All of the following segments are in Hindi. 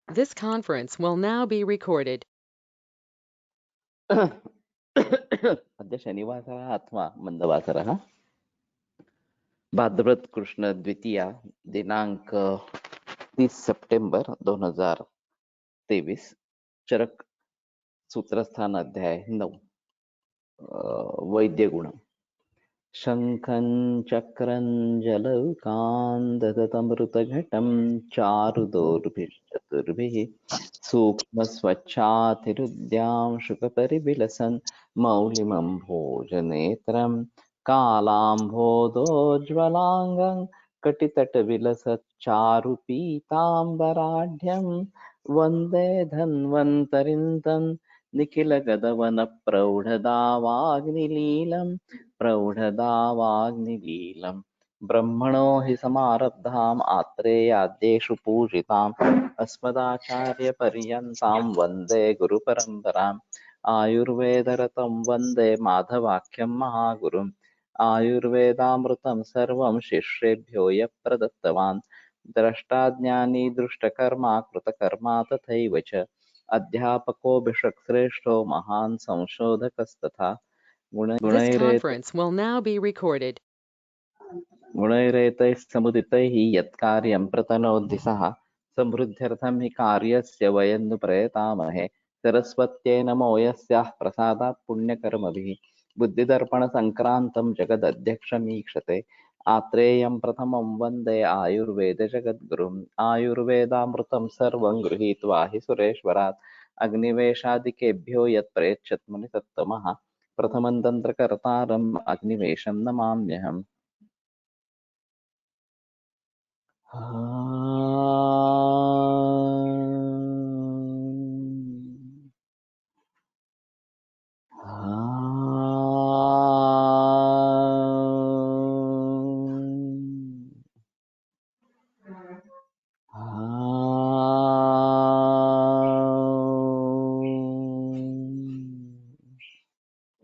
This conference will now be recorded. अद्य शनिवासरः अथवा मन्दवासरः भाद्रपद कृष्ण द्वितीया दिनांक 30 सितंबर 2023 चरक सूत्रस्थान अध्याय 9 वैद्य गुण शंखं चक्रं जलौकान्दतमृतघटं चारुदोर्भिश्चतुर्भिः सूक्ष्मस्वच्छातिरुद्यां शुकपरिविलसन् मौलिमं भोजनेत्रं कालाम्भोदोज्ज्वलाङ्गं कटितटविलसच्चारुपीताम्बराढ्यं वन्दे धन्वन्तरिं तं निखिलगदवनप्रौढदावाग्निलीलम् प्रौढदावाग्निलीलम् ब्रह्मणो हि समारब्धाम् आत्रेयाद्येषु पूजिताम् अस्मदाचार्यपर्यन्तां वन्दे गुरुपरम्पराम् आयुर्वेदरतं वन्दे माधवाख्यं महागुरुम् आयुर्वेदामृतं सर्वं शिष्येभ्यो यः प्रदत्तवान् द्रष्टाज्ञानी दृष्टकर्मा कृतकर्मा तथैव च अध्यापको भिषक्श्रेष्ठो महान् संशोधकस्तथा This गुणैरेत conference will now be recorded. गुणैरेतैः समुदितैः यत्कार्यं प्रतनोति सः समृद्ध्यर्थं हि कार्यस्य वयं नु प्रयतामहे सरस्वत्यै नमो यस्याः प्रसादात् पुण्यकर्मभिः बुद्धिदर्पणसङ्क्रान्तं जगदध्यक्षमीक्षते आत्रेयं प्रथमं वन्दे आयुर्वेदजगद्गुरुम् आयुर्वेदामृतं सर्वं गृहीत्वा हि सुरेश्वरात् अग्निवेशादिकेभ्यो यत् प्रयच्छत् मुनिसत्तमः प्रथमं तन्त्रकर्तारम् अग्निवेशं नमाम्यहम्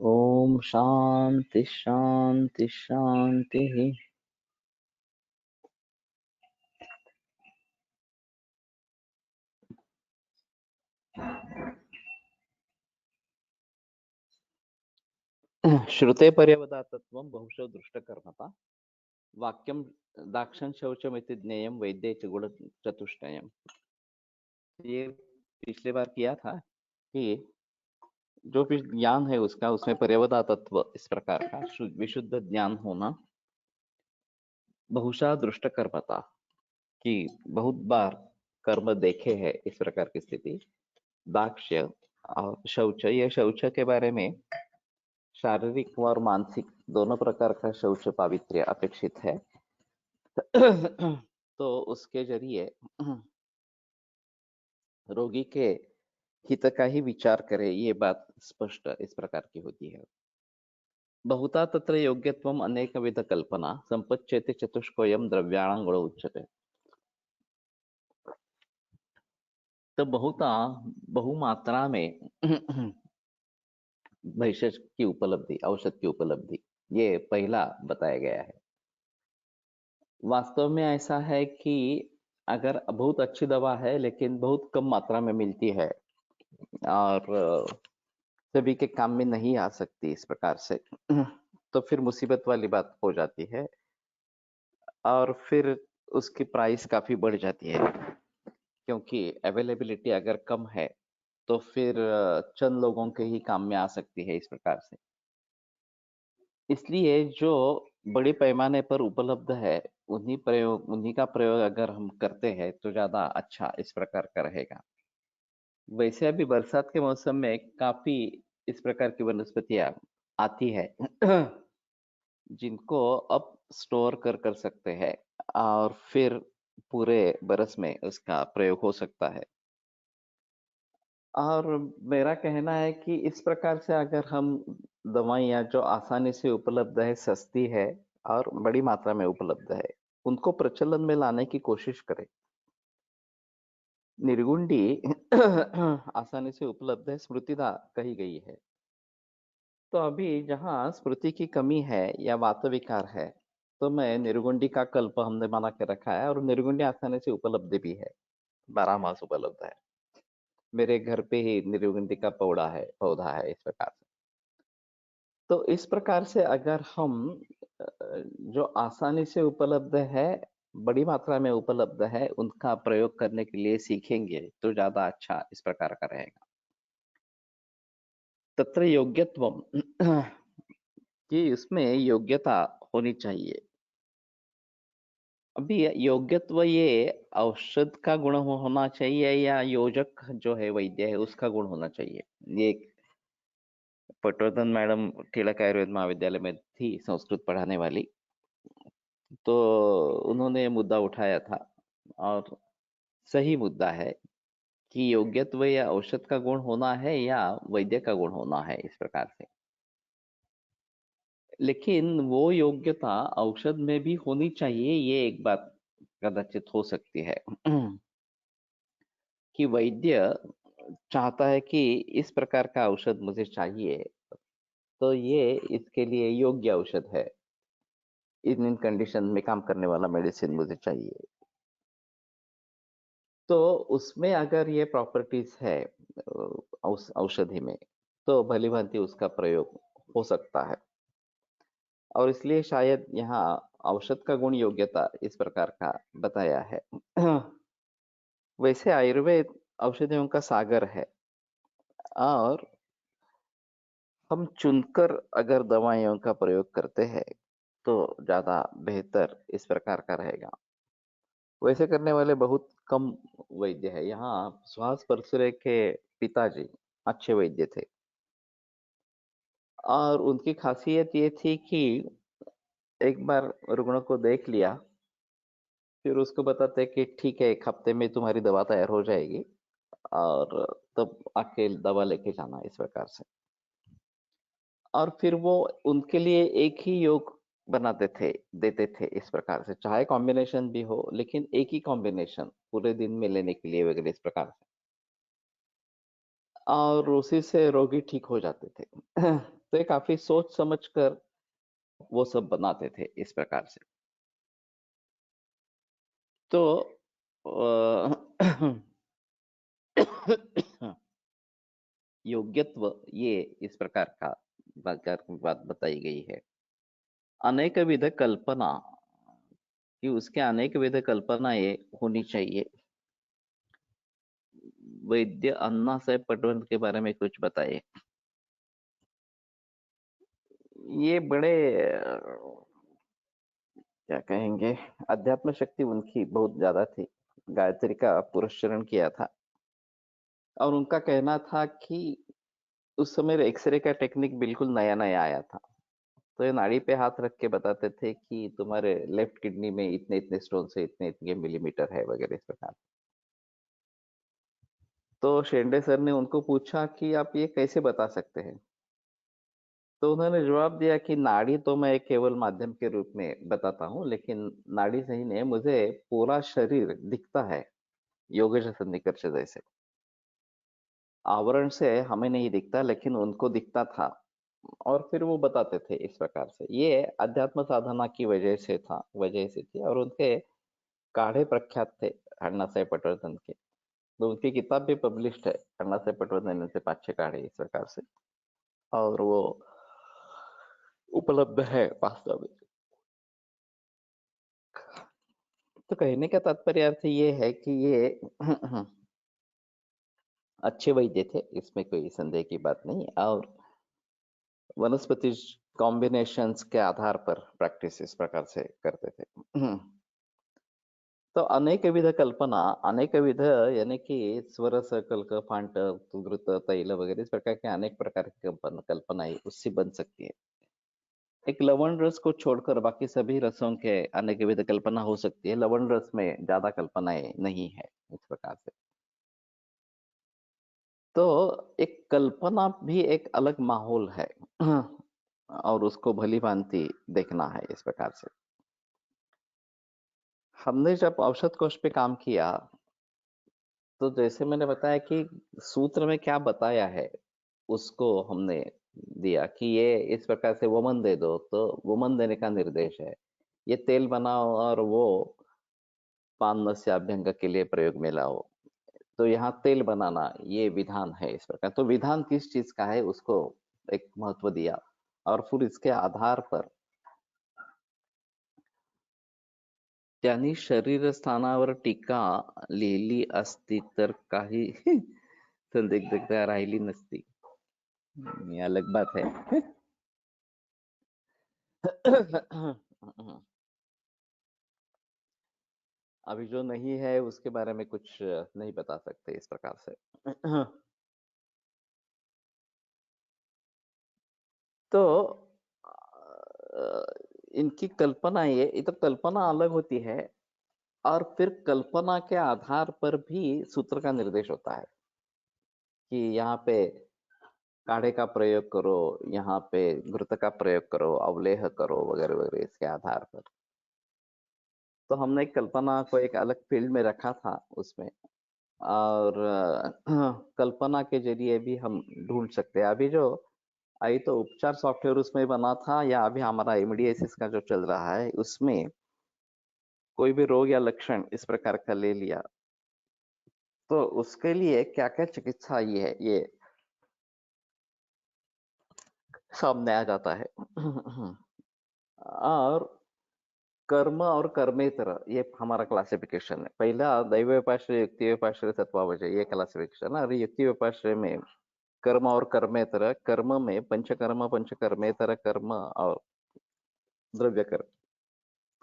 ओम शांति शांति शांति। श्रुते पर्यवदातत्वं बहुशः दृष्टकर्मता वाक्यं दाक्षं शौचमिति ज्ञेयं वैद्ये च गुणचतुष्टयम्। ये पिछले बार किया था कि जो भी ज्ञान है उसका उसमें पर्यवदा तत्व इस प्रकार का विशुद्ध ज्ञान होना बहुशा दृष्टकर्मता कि बहुत बार कर्म देखे हैं इस प्रकार की स्थिति दाक्ष्य और शौच। ये शौच के बारे में शारीरिक और मानसिक दोनों प्रकार का शौच पावित्र्य अपेक्षित है। तो उसके जरिए रोगी के हित का ही विचार करे, ये बात स्पष्ट इस प्रकार की होती है। बहुता तत्र योग्यत्वम अनेकविध कल्पना संपच्यते चतुष्कोयम द्रव्याणां गुण उच्यते। तो बहुता बहुमात्रा में भैषज की उपलब्धि, औषध की उपलब्धि, ये पहला बताया गया है। वास्तव में ऐसा है कि अगर बहुत अच्छी दवा है लेकिन बहुत कम मात्रा में मिलती है और सभी के काम में नहीं आ सकती इस प्रकार से, तो फिर मुसीबत वाली बात हो जाती है और फिर उसकी प्राइस काफी बढ़ जाती है, क्योंकि अवेलेबिलिटी अगर कम है तो फिर चंद लोगों के ही काम में आ सकती है इस प्रकार से। इसलिए जो बड़े पैमाने पर उपलब्ध है उन्हीं का प्रयोग अगर हम करते हैं तो ज्यादा अच्छा इस प्रकार का रहेगा। वैसे अभी बरसात के मौसम में काफी इस प्रकार की वनस्पतियां आती है जिनको अब स्टोर कर सकते हैं और फिर पूरे बरस में उसका प्रयोग हो सकता है। और मेरा कहना है कि इस प्रकार से अगर हम दवाइयाँ जो आसानी से उपलब्ध है, सस्ती है और बड़ी मात्रा में उपलब्ध है, उनको प्रचलन में लाने की कोशिश करें। निर्गुंडी आसानी से उपलब्ध है, स्मृतिदा कही गई है। तो अभी जहाँ स्मृति की कमी है या वात विकार है, तो मैं निर्गुंडी का कल्प हमने बना के रखा है और निर्गुंडी आसानी से उपलब्ध भी है। 12 मास उपलब्ध है। मेरे घर पे ही निर्गुंदी का पौधा है इस प्रकार से। तो इस प्रकार से अगर हम अ, जो आसानी से उपलब्ध है, बड़ी मात्रा में उपलब्ध है, उनका प्रयोग करने के लिए सीखेंगे तो ज़्यादा अच्छा इस प्रकार का रहेगा। तत्र योग्यत्वम कि उसमें योग्यता होनी चाहिए। अभी योग्यत्व ये औषध का गुण होना चाहिए या योजक जो है वैद्य है उसका गुण होना चाहिए। ये पटवर्धन मैडम तिलक आयुर्वेद महाविद्यालय में थी संस्कृत पढ़ाने वाली, तो उन्होंने मुद्दा उठाया था और सही मुद्दा है कि योग्यत्व या औषध का गुण होना है या वैद्य का गुण होना है इस प्रकार से। लेकिन वो योग्यता औषध में भी होनी चाहिए, ये एक बात कदाचित हो सकती है कि वैद्य चाहता है कि इस प्रकार का औषध मुझे चाहिए, तो ये इसके लिए योग्य औषध है, इन कंडीशन में काम करने वाला मेडिसिन मुझे चाहिए। तो उसमें अगर ये प्रॉपर्टीज है औषधि में, तो भली भांति उसका प्रयोग हो सकता है। और इसलिए शायद यहाँ औषध का गुण योग्यता इस प्रकार का बताया है। वैसे आयुर्वेद औषधियों का सागर है और हम चुनकर अगर दवाइयों का प्रयोग करते हैं तो ज्यादा बेहतर इस प्रकार का रहेगा। वैसे करने वाले बहुत कम वैद्य है। यहाँ सुहास परसुरे के पिताजी अच्छे वैद्य थे और उनकी खासियत ये थी कि एक बार रुग्ण को देख लिया, फिर उसको बताते कि ठीक है, एक हफ्ते में तुम्हारी दवा तैयार हो जाएगी और तब आके दवा लेके जाना इस प्रकार से। और फिर वो उनके लिए एक ही योग बनाते थे, देते थे इस प्रकार से, चाहे कॉम्बिनेशन भी हो लेकिन एक ही कॉम्बिनेशन पूरे दिन में लेने के लिए वगैरह इस प्रकार से, और उसी से रोगी ठीक हो जाते थे। तो ये काफी सोच समझ कर वो सब बनाते थे इस प्रकार से। तो योग्यत्व ये इस प्रकार का बात बताई गई है। अनेक विध कल्पना कि उसके अनेक विध कल्पना ये होनी चाहिए। वैद्य अन्ना साहेब पटवर्धन के बारे में कुछ बताइए। ये बड़े क्या कहेंगे, अध्यात्म शक्ति उनकी बहुत ज्यादा थी। गायत्री का पुरस्चरण किया था और उनका कहना था कि उस समय एक्सरे का टेक्निक बिल्कुल नया नया आया था। तो ये नाड़ी पे हाथ रख के बताते थे कि तुम्हारे लेफ्ट किडनी में इतने इतने स्टोन से इतने इतने मिलीमीटर है वगैरह इस प्रकार। तो शेंडे सर ने उनको पूछा कि आप ये कैसे बता सकते हैं? तो उन्होंने जवाब दिया कि नाड़ी तो मैं केवल माध्यम के रूप में बताता हूँ, लेकिन नाड़ी सही नहीं, मुझे पूरा शरीर दिखता है, योगेश सन्निकर्ष जैसे। आवरण से हमें नहीं दिखता लेकिन उनको दिखता था और फिर वो बताते थे इस प्रकार से। ये अध्यात्म साधना की वजह से थी और उनके काढ़े प्रख्यात थे अण्णा साहेब पटवर्धन के। तो उनकी किताब भी पब्लिश्ड है, अण्णा साहेब पटवर्धन से 5-6 काढ़े इस प्रकार से, और वो उपलब्ध है वास्तव में। तो कहने का तात्पर्य अर्थ ये है कि ये अच्छे वैद्य थे, इसमें कोई संदेह की बात नहीं, और वनस्पति कॉम्बिनेशंस के आधार पर प्रैक्टिस इस प्रकार से करते थे। तो अनेक विध कल्पना, अनेक विध यानी कि स्वर सकल्क फांट घृत तैल वगैरह इस प्रकार के अनेक प्रकार की कल्पनाएं उससे बन सकती है। एक लवण रस को छोड़कर बाकी सभी रसों के अनेक विध कल्पना हो सकती है। लवण रस में ज्यादा कल्पनाएं नहीं है इस प्रकार से। तो एक कल्पना भी एक अलग माहौल है और उसको भली भांति देखना है इस प्रकार से। हमने जब औषध कोश पे काम किया, तो जैसे मैंने बताया कि सूत्र में क्या बताया है उसको हमने दिया कि ये इस प्रकार से वमन दे दो, तो वमन देने का निर्देश है। ये तेल बनाओ और वो पान नस्य अभ्यंग के लिए प्रयोग में लाओ, तो यहाँ तेल बनाना ये विधान है इस प्रकार। तो विधान किस चीज का है उसको एक महत्व दिया और फिर इसके आधार पर त्यांनी शरीरस्थानावर टीका लिहिली असती तर काही संदिग्धता राहिली नसती. ये अलग बात है. अभी जो नहीं है उसके बारे में कुछ नहीं बता सकते इस प्रकार से. तो इनकी कल्पना ये तो कल्पना अलग होती है और फिर कल्पना के आधार पर भी सूत्र का निर्देश होता है कि यहाँ पे काढ़े का प्रयोग करो, यहाँ पे घृत का प्रयोग करो, अवलेह करो वगैरह वगैरह इसके आधार पर. तो हमने कल्पना को एक अलग फील्ड में रखा था उसमें और कल्पना के जरिए भी हम ढूंढ सकते हैं. अभी जो आई तो उपचार सॉफ्टवेयर उसमें बना था या अभी हमारा एमडीएसिस का जो चल रहा है उसमें कोई भी रोग या लक्षण इस प्रकार का ले लिया तो उसके लिए क्या क्या चिकित्सा ये है ये सामने आ जाता है. और कर्म और कर्मेतर ये हमारा क्लासिफिकेशन है. पहला दैव व्यपाश्रय युक्ति व्यपाश्रय तत्वावचय ये क्लासिफिकेशन है और युक्ति व्यपाश्रय में कर्म और कर्मेतर, कर्म में पंचकर्म पंचकर्मेतर कर्म और द्रव्य कर्म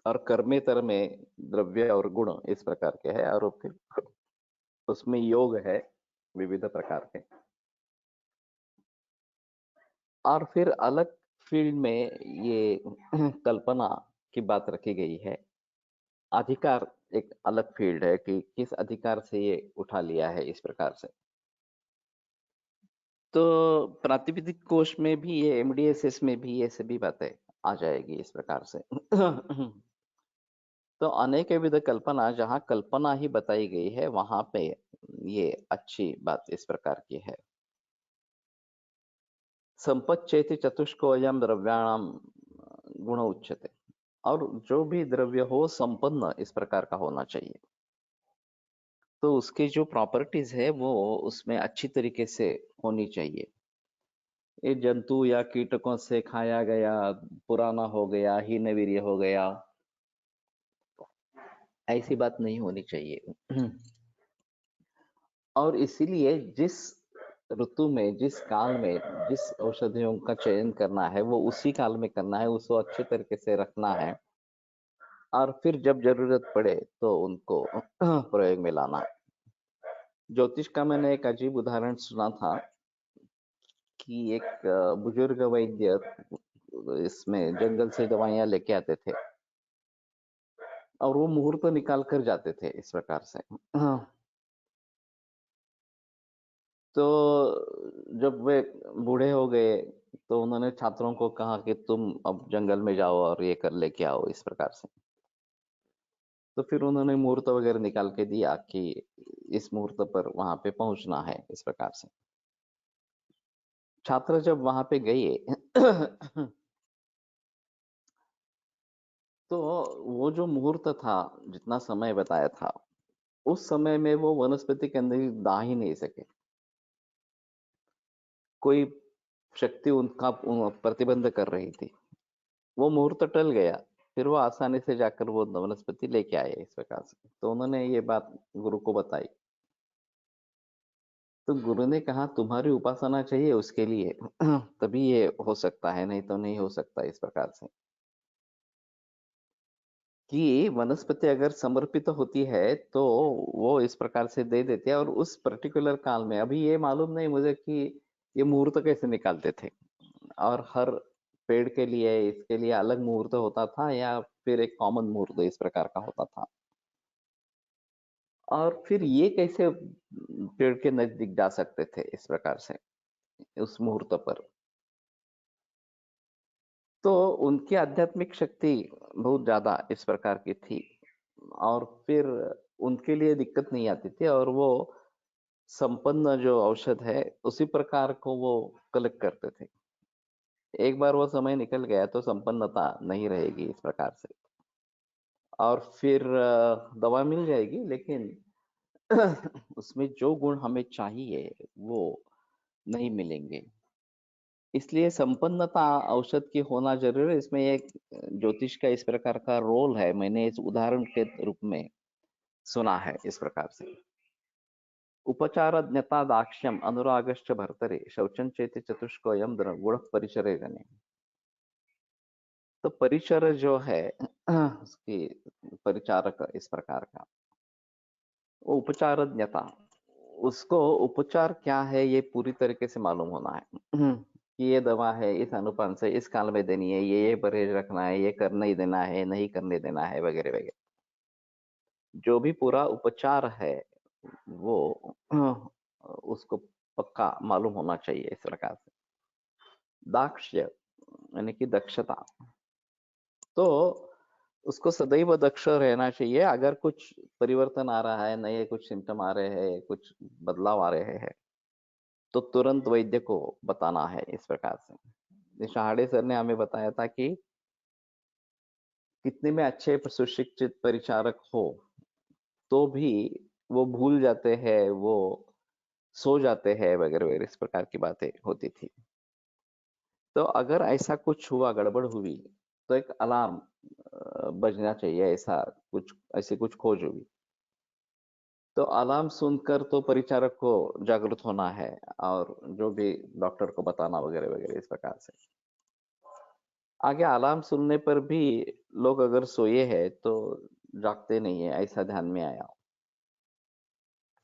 और कर्मेतर में द्रव्य और गुण इस प्रकार के है और फिर उसमें योग है विविध प्रकार के और फिर अलग फील्ड में ये कल्पना की बात रखी गई है. अधिकार एक अलग फील्ड है कि किस अधिकार से ये उठा लिया है इस प्रकार से. तो प्रातिपदिक कोश में भी ये एमडीएसएस में भी ये सभी बातें आ जाएगी इस प्रकार से. तो अनेक विध कल्पना जहाँ कल्पना ही बताई गई है वहां पे ये अच्छी बात इस प्रकार की है. संपच्चेति चतुष्कोयम द्रव्याणाम गुण उच्यते और जो भी द्रव्य हो संपन्न इस प्रकार का होना चाहिए. तो उसकी जो प्रॉपर्टीज है वो उसमें अच्छी तरीके से होनी चाहिए. ये जंतु या कीटकों से खाया गया, पुराना हो गया, हीनवीर्य हो गया, ऐसी बात नहीं होनी चाहिए. और इसीलिए जिस ऋतु में जिस काल में जिस औषधियों का चयन करना है वो उसी काल में करना है, उसको अच्छे तरीके से रखना है और फिर जब जरूरत पड़े तो उनको प्रयोग में लाना है. ज्योतिष का मैंने एक अजीब उदाहरण सुना था कि एक बुजुर्ग वैद्य इसमें जंगल से दवाइयां लेके आते थे और वो मुहूर्त निकाल कर जाते थे इस प्रकार से. तो जब वे बूढ़े हो गए तो उन्होंने छात्रों को कहा कि तुम अब जंगल में जाओ और ये कर लेके आओ इस प्रकार से. तो फिर उन्होंने मुहूर्त वगैरह निकाल के दिया कि इस मुहूर्त पर वहां पे पहुंचना है इस प्रकार से. छात्र जब वहां पे गए तो वो जो मुहूर्त था जितना समय बताया था उस समय में वो वनस्पति के अंदर दा ही नहीं सके. कोई शक्ति उनका प्रतिबंध कर रही थी. वो मुहूर्त टल गया फिर वो आसानी से जाकर वो वनस्पति लेके आए इस प्रकार से. तो उन्होंने ये बात गुरु को बताई तो गुरु ने कहा तुम्हारी उपासना चाहिए उसके लिए तभी ये हो सकता है, नहीं तो नहीं हो सकता इस प्रकार से. कि वनस्पति अगर समर्पित होती है तो वो इस प्रकार से दे देते हैं और उस पर्टिकुलर काल में अभी ये मालूम नहीं मुझे कि ये मुहूर्त कैसे निकालते थे और हर पेड़ के लिए इसके लिए अलग मुहूर्त होता था या फिर एक कॉमन मुहूर्त इस प्रकार का होता था और फिर ये कैसे पेड़ के नजदीक जा सकते थे इस प्रकार से उस मुहूर्त पर. तो उनकी आध्यात्मिक शक्ति बहुत ज्यादा इस प्रकार की थी और फिर उनके लिए दिक्कत नहीं आती थी और वो संपन्न जो औषध है उसी प्रकार को वो कलेक्ट करते थे. एक बार वो समय निकल गया तो संपन्नता नहीं रहेगी इस प्रकार से और फिर दवा मिल जाएगी लेकिन उसमें जो गुण हमें चाहिए वो नहीं मिलेंगे। इसलिए संपन्नता औषध की होना जरूरी है। इसमें एक ज्योतिष का इस प्रकार का रोल है, मैंने इस उदाहरण के रूप में सुना है इस प्रकार से। उपचारज्ञता दाक्ष्यम अनुरागश्च भर्तरे शौचं चेति चतुष्कोयम गुण परिचरे गणे। तो परिचर जो है उसकी परिचारक इस प्रकार का, वो उपचारज्ञता, उसको उपचार क्या है ये पूरी तरीके से मालूम होना है कि ये दवा है इस अनुपान से इस काल में देनी है, ये परहेज रखना है, ये कर नहीं देना है, नहीं करने देना है, वगैरह वगैरह। जो भी पूरा उपचार है वो उसको पक्का मालूम होना चाहिए इस प्रकार से। दाक्ष्य यानी कि दक्षता, तो उसको सदैव दक्ष रहना चाहिए। अगर कुछ परिवर्तन आ रहा है, नए कुछ सिम्टम आ रहे हैं, कुछ बदलाव आ रहे हैं, तो तुरंत वैद्य को बताना है इस प्रकार से। शहाड़े सर ने हमें बताया था कि कितने में अच्छे सुशिक्षित परिचारक हो तो भी वो भूल जाते हैं, वो सो जाते हैं, वगैरह वगैरह इस प्रकार की बातें होती थी। तो अगर ऐसा कुछ हुआ, गड़बड़ हुई, तो एक अलार्म बजना चाहिए। ऐसा कुछ, ऐसी कुछ खोज हुई तो अलार्म सुनकर तो परिचारक को जागृत होना है और जो भी डॉक्टर को बताना, वगैरह वगैरह इस प्रकार से। आगे अलार्म सुनने पर भी लोग अगर सोए हैं तो जागते नहीं है, ऐसा ध्यान में आया।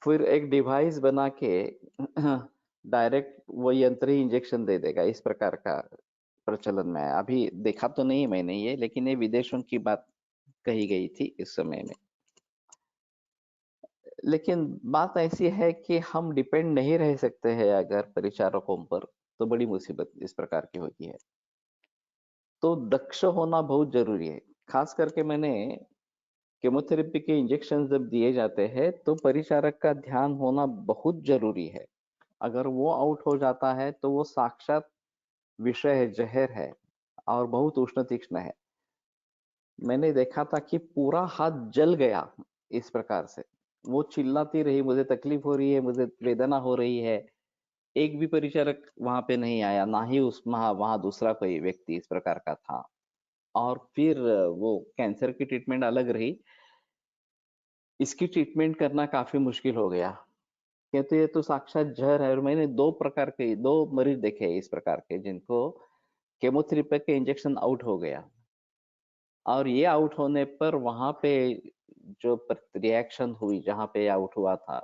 फिर एक डिवाइस बना के डायरेक्ट वो यंत्र ही इंजेक्शन दे देगा, इस प्रकार का प्रचलन में है। अभी देखा तो नहीं मैंने ये, लेकिन ये विदेशों की बात कही गई थी इस समय में। लेकिन बात ऐसी है कि हम डिपेंड नहीं रह सकते हैं अगर परिचारकों पर, तो बड़ी मुसीबत इस प्रकार की होती है। तो दक्ष होना बहुत जरूरी है। खास करके मैंने केमोथेरेपी के इंजेक्शन जब दिए जाते हैं तो परिचारक का ध्यान होना बहुत जरूरी है। अगर वो आउट हो जाता है तो वो साक्षात विषय है, जहर है और बहुत उष्ण तीक्ष्ण है। मैंने देखा था कि पूरा हाथ जल गया इस प्रकार से। वो चिल्लाती रही, मुझे तकलीफ हो रही है, मुझे वेदना हो रही है। एक भी परिचारक वहां पे नहीं आया, ना ही उस वहां दूसरा कोई व्यक्ति इस प्रकार का था। और फिर वो कैंसर की ट्रीटमेंट अलग रही, इसकी ट्रीटमेंट करना काफी मुश्किल हो गया। कहते ये तो साक्षात जहर है। और मैंने दो मरीज देखे इस प्रकार के जिनको केमोथेरेपी के इंजेक्शन आउट हो गया, और ये आउट होने पर वहां पे जो रिएक्शन हुई जहां पे आउट हुआ था,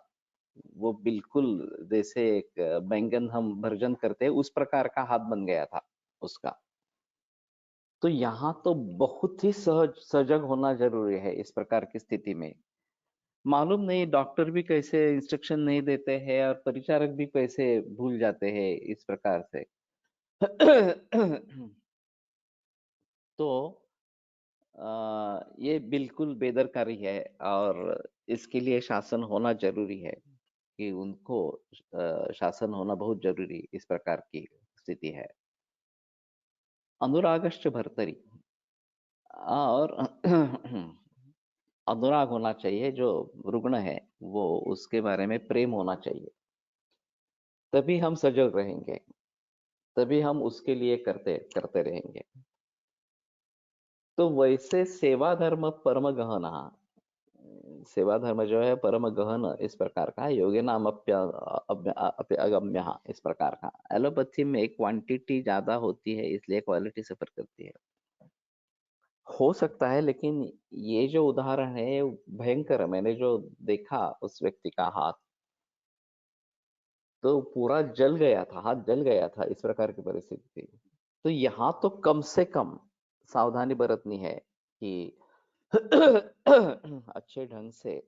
वो बिल्कुल जैसे एक बैंगन हम भर्जन करते हैं उस प्रकार का हाथ बन गया था उसका। तो यहाँ तो बहुत ही सजग होना जरूरी है इस प्रकार की स्थिति में। मालूम नहीं डॉक्टर भी कैसे इंस्ट्रक्शन नहीं देते हैं और परिचारक भी कैसे भूल जाते हैं इस प्रकार से। तो ये बिल्कुल बेदरकारी है और इसके लिए शासन होना जरूरी है कि उनको शासन होना बहुत जरूरी इस प्रकार की स्थिति है। अनुरागश्च भर्तरी, और अनुराग होना चाहिए, जो रुग्ण है वो उसके बारे में प्रेम होना चाहिए, तभी हम सजग रहेंगे, तभी हम उसके लिए करते करते रहेंगे। तो वैसे सेवा धर्म परम गहना, सेवा धर्म जो है परम गहन इस प्रकार का, योगे नाम अगम्य इस प्रकार का। एलोपैथी में क्वांटिटी ज्यादा होती है इसलिए क्वालिटी सफर करती है। हो सकता है, लेकिन ये जो उदाहरण है ये भयंकर है। मैंने जो देखा उस व्यक्ति का हाथ, तो पूरा जल गया था, हाथ जल गया था, इस प्रकार की परिस्थिति थी। तो यहाँ तो कम से कम सावधानी बरतनी है कि अच्छे ढंग से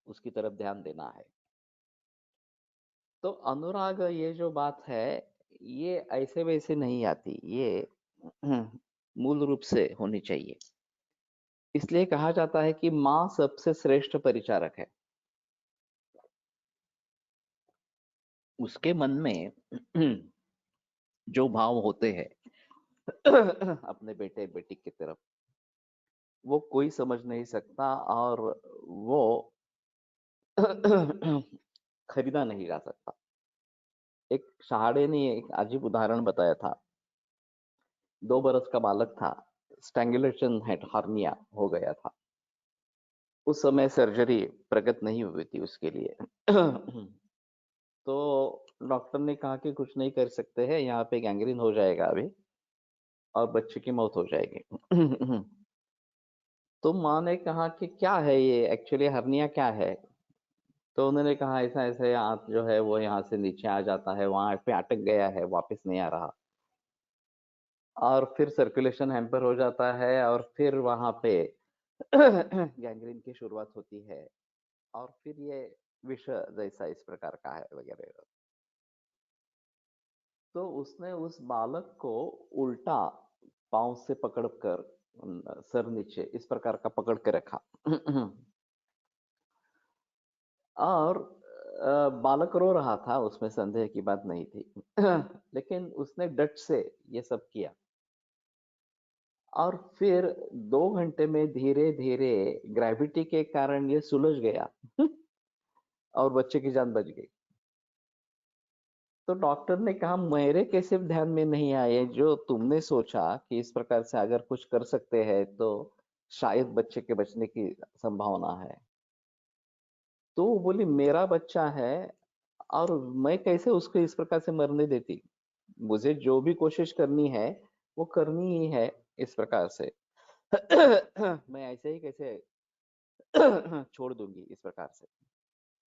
उसकी तरफ ध्यान देना है। तो अनुराग ये जो बात है, ये ऐसे वैसे नहीं आती, ये मूल रूप से होनी चाहिए। इसलिए कहा जाता है कि माँ सबसे श्रेष्ठ परिचारक है। उसके मन में जो भाव होते हैं अपने बेटे बेटी की तरफ, वो कोई समझ नहीं सकता। और वो खरीदा नहीं जा सकता। एक शहाड़े ने एक अजीब उदाहरण बताया था। 2 बरस का बालक था, स्ट्रैंगुलेशन हार्निया हो गया था। उस समय सर्जरी प्रगत नहीं हुई थी उसके लिए। तो डॉक्टर ने कहा कि कुछ नहीं कर सकते हैं, यहाँ पे गैंग्रीन हो जाएगा अभी और बच्चे की मौत हो जाएगी। तो माँ ने कहा कि क्या है ये, एक्चुअली हर्निया क्या है? तो उन्होंने कहा ऐसा ऐसे हाथ जो है वो यहाँ से नीचे आ जाता है, वहां पे अटक गया है, वापस नहीं आ रहा, और फिर सर्कुलेशन हैम्पर हो जाता है और फिर वहां पे गैंग्रीन की शुरुआत होती है और फिर ये विष जैसा इस प्रकार का है वगैरह। तो उसने उस बालक को उल्टा पांव से पकड़कर सर नीचे इस प्रकार का पकड़ के रखा। और बालक रो रहा था, उसमें संदेह की बात नहीं थी। लेकिन उसने डट से ये सब किया और फिर 2 घंटे में धीरे धीरे ग्रेविटी के कारण ये सुलझ गया। और बच्चे की जान बच गई। तो डॉक्टर ने कहा मेरे कैसे ध्यान में नहीं आए, जो तुमने सोचा कि इस प्रकार से अगर कुछ कर सकते हैं तो शायद बच्चे के बचने की संभावना है। तो वो बोली मेरा बच्चा है और मैं कैसे उसको इस प्रकार से मरने देती, मुझे जो भी कोशिश करनी है वो करनी ही है इस प्रकार से। मैं ऐसे ही कैसे छोड़ दूंगी इस प्रकार से।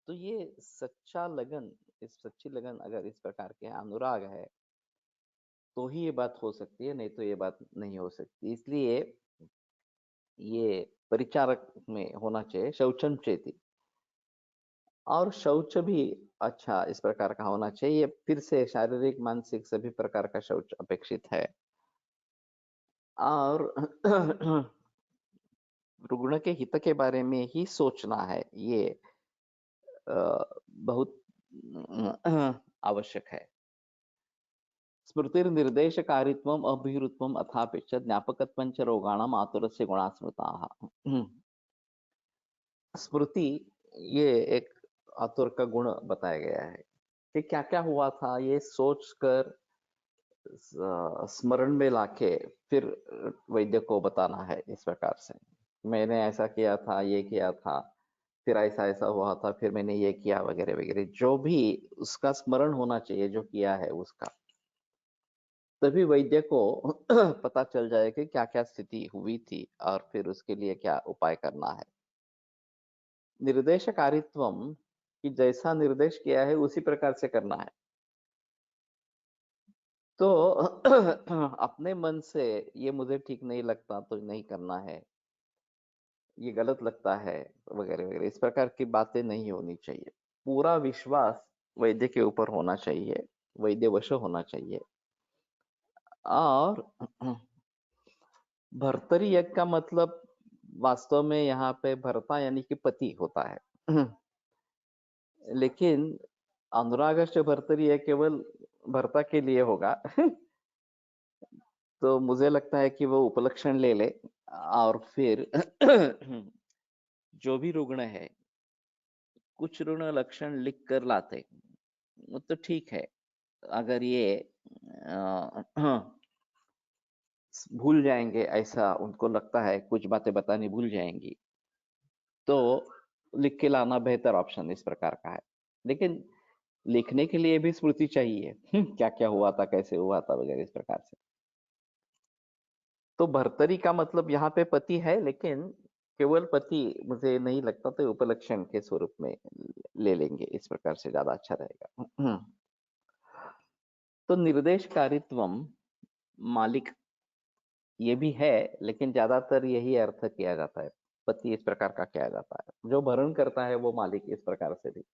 तो ये सच्चा लगन, इस सच्ची लगन अगर इस प्रकार के अनुराग है तो ही ये बात हो सकती है, नहीं तो ये बात नहीं हो सकती। इसलिए ये परिचारक में होना चाहिए शौचम चेती, और शौच भी अच्छा इस प्रकार का होना चाहिए। फिर से शारीरिक मानसिक सभी प्रकार का शौच अपेक्षित है। और रुग्ण के हित के बारे में ही सोचना है, ये बहुत आवश्यक है। स्मृतिर्निर्देशकारित्वम् अभिरुत्वम् अथापि च ज्ञापकत्वं च रोगाणाम् आतुरस्य गुणाः स्मृताः। स्मृति ये एक आतुर का गुण बताया गया है कि क्या क्या हुआ था ये सोच कर स्मरण में लाके फिर वैद्य को बताना है इस प्रकार से। मैंने ऐसा किया था, ये किया था, फिर ऐसा ऐसा हुआ था, फिर मैंने ये किया वगैरह वगैरह, जो भी उसका स्मरण होना चाहिए जो किया है उसका। तभी वैद्य को पता चल जाए कि क्या क्या स्थिति हुई थी और फिर उसके लिए क्या उपाय करना है। निर्देशकारित्वम कि जैसा निर्देश किया है उसी प्रकार से करना है। तो अपने मन से ये मुझे ठीक नहीं लगता तो नहीं करना है, ये गलत लगता है वगैरह वगैरह, इस प्रकार की बातें नहीं होनी चाहिए। पूरा विश्वास वैद्य के ऊपर होना चाहिए, वैद्य वश होना चाहिए। और भर्तरी यज्ञ का मतलब वास्तव में यहाँ पे भर्ता यानी कि पति होता है। लेकिन अनुरागश्च भर्तरी यह केवल भर्ता के लिए होगा। तो मुझे लगता है कि वो उपलक्षण ले ले और फिर जो भी रुग्ण है कुछ ऋण लक्षण लिख कर लाते, वो तो ठीक है। अगर ये भूल जाएंगे, ऐसा उनको लगता है कुछ बातें बतानी भूल जाएंगी, तो लिख के लाना बेहतर ऑप्शन इस प्रकार का है। लेकिन लिखने के लिए भी स्मृति चाहिए। क्या क्या हुआ था, कैसे हुआ था वगैरह इस प्रकार से। तो भर्तरी का मतलब यहाँ पे पति है, लेकिन केवल पति मुझे नहीं लगता, तो उपलक्षण के स्वरूप में ले लेंगे, इस प्रकार से ज्यादा अच्छा रहेगा। तो निर्देशकारित्वम मालिक ये भी है, लेकिन ज्यादातर यही अर्थ किया जाता है, पति इस प्रकार का किया जाता है, जो भरण करता है वो मालिक इस प्रकार से भी।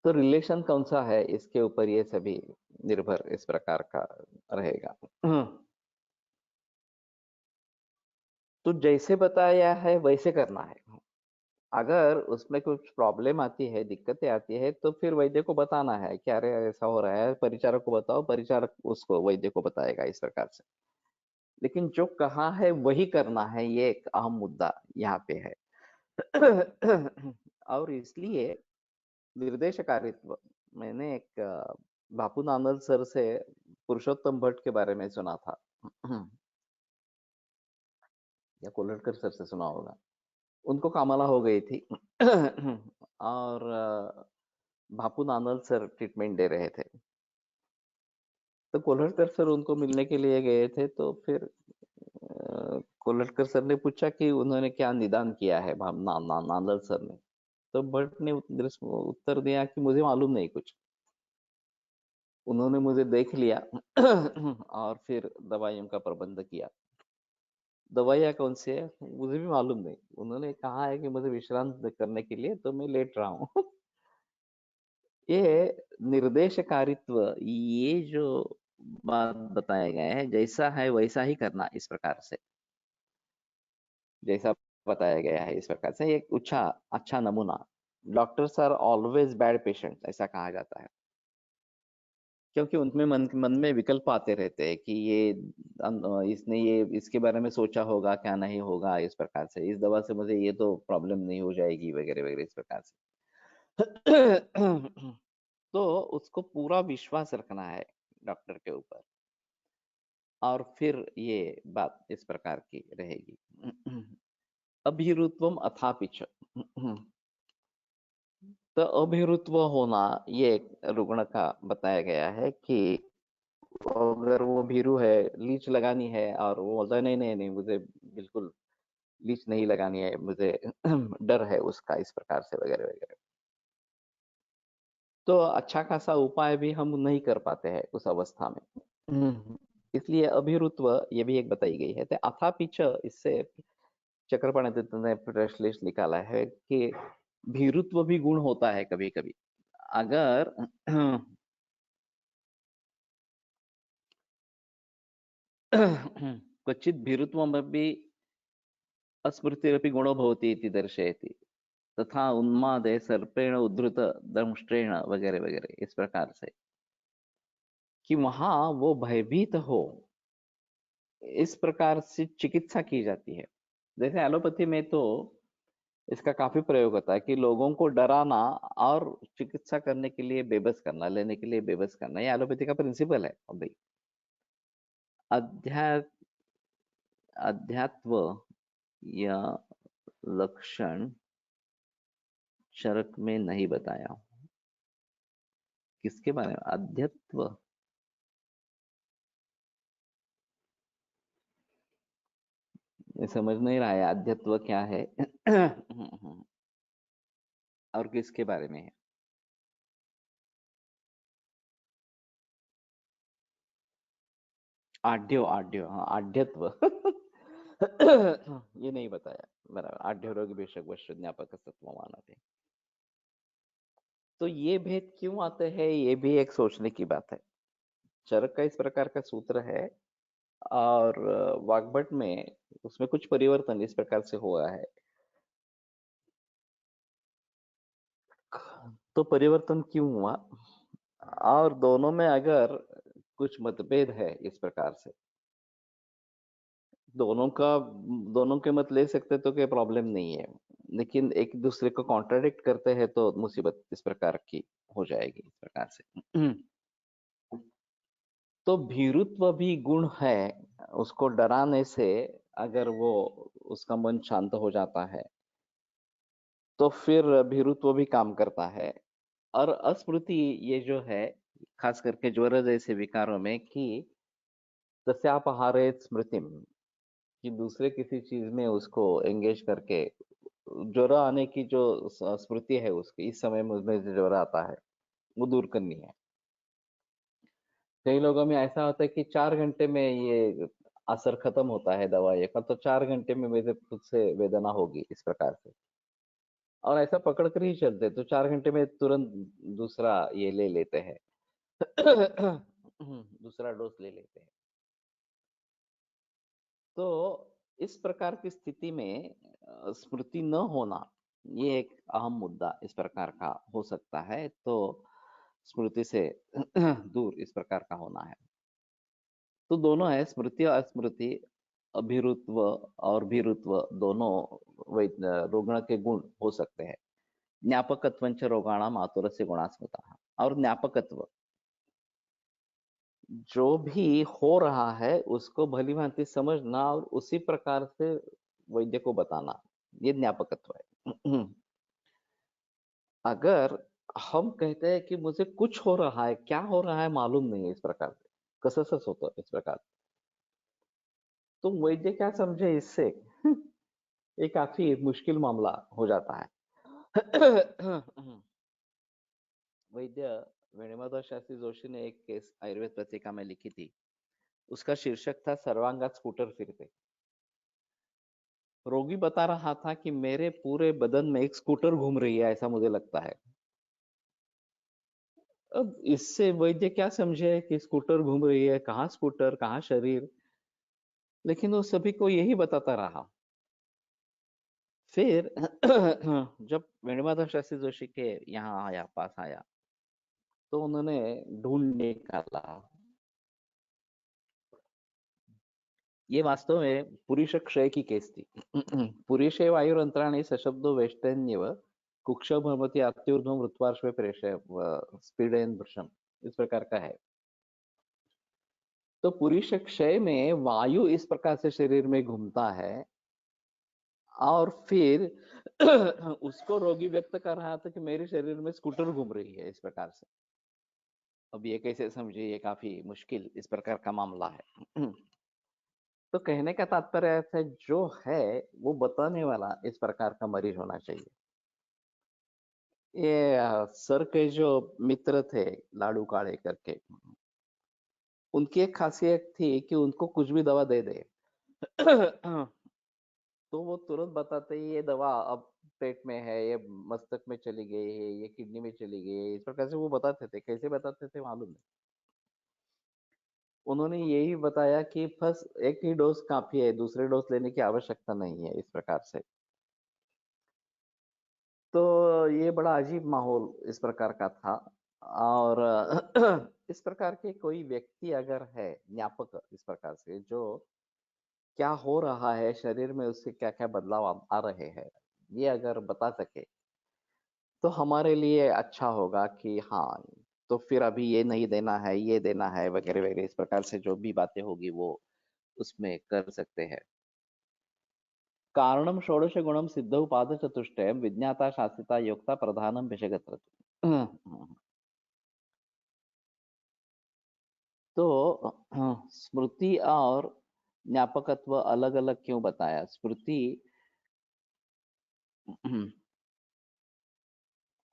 तो रिलेशन कौन सा है इसके ऊपर ये सभी निर्भर इस प्रकार का रहेगा। तो जैसे बताया है वैसे करना है। अगर उसमें कुछ प्रॉब्लम आती है, दिक्कतें आती है, तो फिर वैद्य को बताना है कि अरे ऐसा हो रहा है, परिचारक को बताओ, परिचारक उसको वैद्य को बताएगा इस प्रकार से। लेकिन जो कहा है वही करना है, ये एक अहम मुद्दा यहाँ पे है। और इसलिए निर्देशकारित्व, मैंने एक बापू नानल सर से पुरुषोत्तम भट्ट के बारे में सुना था। या कोलटकर सर से सुना होगा। उनको कामाला हो गई थी और बापू नानल सर ट्रीटमेंट दे रहे थे। तो कोलटकर सर उनको मिलने के लिए गए थे, तो फिर कोलटकर सर ने पूछा कि उन्होंने क्या निदान किया है नानल सर ने। तो भट्ट ने उत्तर दिया कि मुझे मालूम नहीं कुछ, उन्होंने मुझे देख लिया और फिर दवाइयों का प्रबंध किया। दवाइयाँ कौन सी है मुझे भी मालूम नहीं, उन्होंने कहा है कि मुझे विश्राम करने के लिए, तो मैं लेट रहा हूँ। ये निर्देशकारित्व, ये जो बात बताया गया है, जैसा है वैसा ही करना, इस प्रकार से जैसा बताया गया है इस प्रकार से एक अच्छा नमूना। Doctors are always bad patient, ऐसा कहा जाता है, क्योंकि उनमें मन में विकल्प आते रहते हैं कि ये इसने ये इसके बारे में सोचा होगा, क्या नहीं होगा, इस प्रकार से इस दवा से मुझे ये तो प्रॉब्लम नहीं हो जाएगी, वगैरह वगैरह, इस प्रकार से। तो उसको पूरा विश्वास रखना है डॉक्टर के ऊपर, और फिर ये बात इस प्रकार की रहेगी। अभिरुत्वम अथापिच। तो अभिरुत्व होना, ये एक रुग्ण का बताया गया है कि अगर वो भीरू है, लीच लगानी है, और वो बोलता है नहीं नहीं नहीं, मुझे बिल्कुल लीच नहीं लगानी है, मुझे डर है उसका, इस प्रकार से वगैरह वगैरह, तो अच्छा खासा उपाय भी हम नहीं कर पाते हैं उस अवस्था में। इसलिए अभिरुत्व ये भी एक बताई गई है। तो अथापिच, इससे चक्रपाणी ने प्रश्लेष निकाला है कि भीरुत्व भी गुण होता है कभी कभी। अगर क्वचित भीरुत्वमपि अस्मृतिरपि गुणो भवति इति दर्शयति, तथा उन्मादे सर्पेण उद्धृत दंष्ट्रेण, वगैरह वगैरह, इस प्रकार से कि वहां वो भयभीत हो, इस प्रकार से चिकित्सा की जाती है। जैसे एलोपैथी में तो इसका काफी प्रयोग होता है कि लोगों को डराना और चिकित्सा करने के लिए बेबस करना, लेने के लिए बेबस करना, ये एलोपैथी का प्रिंसिपल है। अब भाई अध्या अध्यात्व या लक्षण चरक में नहीं बताया। किसके बारे में अध्यत्व? ये समझ नहीं रहा है अध्यत्व क्या है। और किसके बारे में है? आढ़्यो, हाँ, आढ़्यत्व। ये नहीं बताया, बराबर। आढ़्य रोग बेशक ज्ञापक सत्व मानते। तो ये भेद क्यों आते हैं, ये भी एक सोचने की बात है। चरक का इस प्रकार का सूत्र है, और वाग्भट में उसमें कुछ परिवर्तन इस प्रकार से हुआ है। तो परिवर्तन क्यों हुआ, और दोनों में अगर कुछ मतभेद है इस प्रकार से, दोनों का दोनों के मत ले सकते तो कोई प्रॉब्लम नहीं है, लेकिन एक दूसरे को कॉन्ट्राडिक्ट करते हैं तो मुसीबत इस प्रकार की हो जाएगी, इस प्रकार से। तो भीरुत्व भी गुण है, उसको डराने से अगर वो उसका मन शांत हो जाता है, तो फिर भीरुत्व भी काम करता है। और अस्मृति, ये जो है खास करके ज्वर जैसे विकारों में, कि तस्यापहारेत स्मृतिम, कि दूसरे किसी चीज में उसको एंगेज करके ज्वर आने की जो स्मृति है उसकी, इस समय मुझमें जो ज्वर आता है, वो दूर करनी है। कई लोगों में ऐसा होता है कि 4 घंटे में ये असर खत्म होता है दवाई का, तो 4 घंटे में मुझे खुद से वेदना होगी, इस प्रकार से, और ऐसा पकड़ कर ही चलते, तो 4 घंटे में तुरंत दूसरा ये ले लेते हैं। दूसरा डोज ले लेते हैं। तो इस प्रकार की स्थिति में स्मृति न होना, ये एक अहम मुद्दा इस प्रकार का हो सकता है। तो स्मृति से दूर इस प्रकार का होना है। तो दोनों है, स्मृति और अस्मृति। अभिरुत्व और भीरुत्व दोनों रुग्ण के गुण हो सकते हैं. ज्ञापकत्वंच रोगाणाम आतुरस्य गुणास्मृतः. और ज्ञापकत्व जो भी हो रहा है उसको भली भांति समझना और उसी प्रकार से वैद्य को बताना, ये ज्ञापकत्व है. अगर हम कहते हैं कि मुझे कुछ हो रहा है, क्या हो रहा है मालूम नहीं है इस प्रकार से, कससस होतं इस प्रकार, तो वैद्य क्या समझे इससे? ये काफी मुश्किल मामला हो जाता है. वैद्य वेणुमाधव शास्त्री जोशी ने एक केस आयुर्वेद पत्रिका में लिखी थी. उसका शीर्षक था सर्वांगात स्कूटर फिरते. रोगी बता रहा था कि मेरे पूरे बदन में एक स्कूटर घूम रही है, ऐसा मुझे लगता है. अब इससे वैद्य क्या समझे कि स्कूटर घूम रही है, कहाँ स्कूटर, कहाँ शरीर, लेकिन वो सभी को यही बताता रहा. फिर जब वेणुमाधव शास्त्री जोशी के यहाँ आया, पास आया, तो उन्होंने ढूंढ निकाला. ये वास्तव में पुरुष क्षय की केस थी. पुरुषे वायुरंत्राणि सशब्दो वेष्टन्यव कुक्ष भ्रमति अत्यूर्ध्वं वृत्वार्श्वे प्रेषय स्पीडेन वृषम, इस प्रकार का है. तो पुरुष क्षय में वायु इस प्रकार से शरीर में घूमता है और फिर उसको रोगी व्यक्त कर रहा था कि मेरे शरीर में स्कूटर घूम रही है, इस प्रकार से. अब ये कैसे समझे, ये काफी मुश्किल इस प्रकार का मामला है. तो कहने का तात्पर्य है जो है वो बताने वाला इस प्रकार का मरीज होना चाहिए. ये सर के जो मित्र थे लाडू काड़े करके, उनकी एक खासियत थी कि उनको कुछ भी दवा दे दे तो वो तुरंत बताते ये दवा अब पेट में है, ये मस्तक में चली गई है, ये किडनी में चली गई है, इस प्रकार से वो बताते थे. कैसे बताते थे मालूम नहीं. उन्होंने यही बताया कि बस एक ही डोज काफी है, दूसरे डोज लेने की आवश्यकता नहीं है, इस प्रकार से. तो ये बड़ा अजीब माहौल इस प्रकार का था. और इस प्रकार के कोई व्यक्ति अगर है ज्ञापक इस प्रकार से, जो क्या हो रहा है शरीर में, उससे क्या क्या बदलाव आ रहे हैं, ये अगर बता सके तो हमारे लिए अच्छा होगा कि हाँ, तो फिर अभी ये नहीं देना है, ये देना है, वगैरह वगैरह, इस प्रकार से जो भी बातें होगी वो उसमें कर सकते हैं. कारणम षोडश गुणम सिद्धौ पाद चतुष्टयम विज्ञाता शासिता योक्ता प्रधानम विषगत्र. तो स्मृति और ज्ञापकत्व अलग अलग क्यों बताया? स्मृति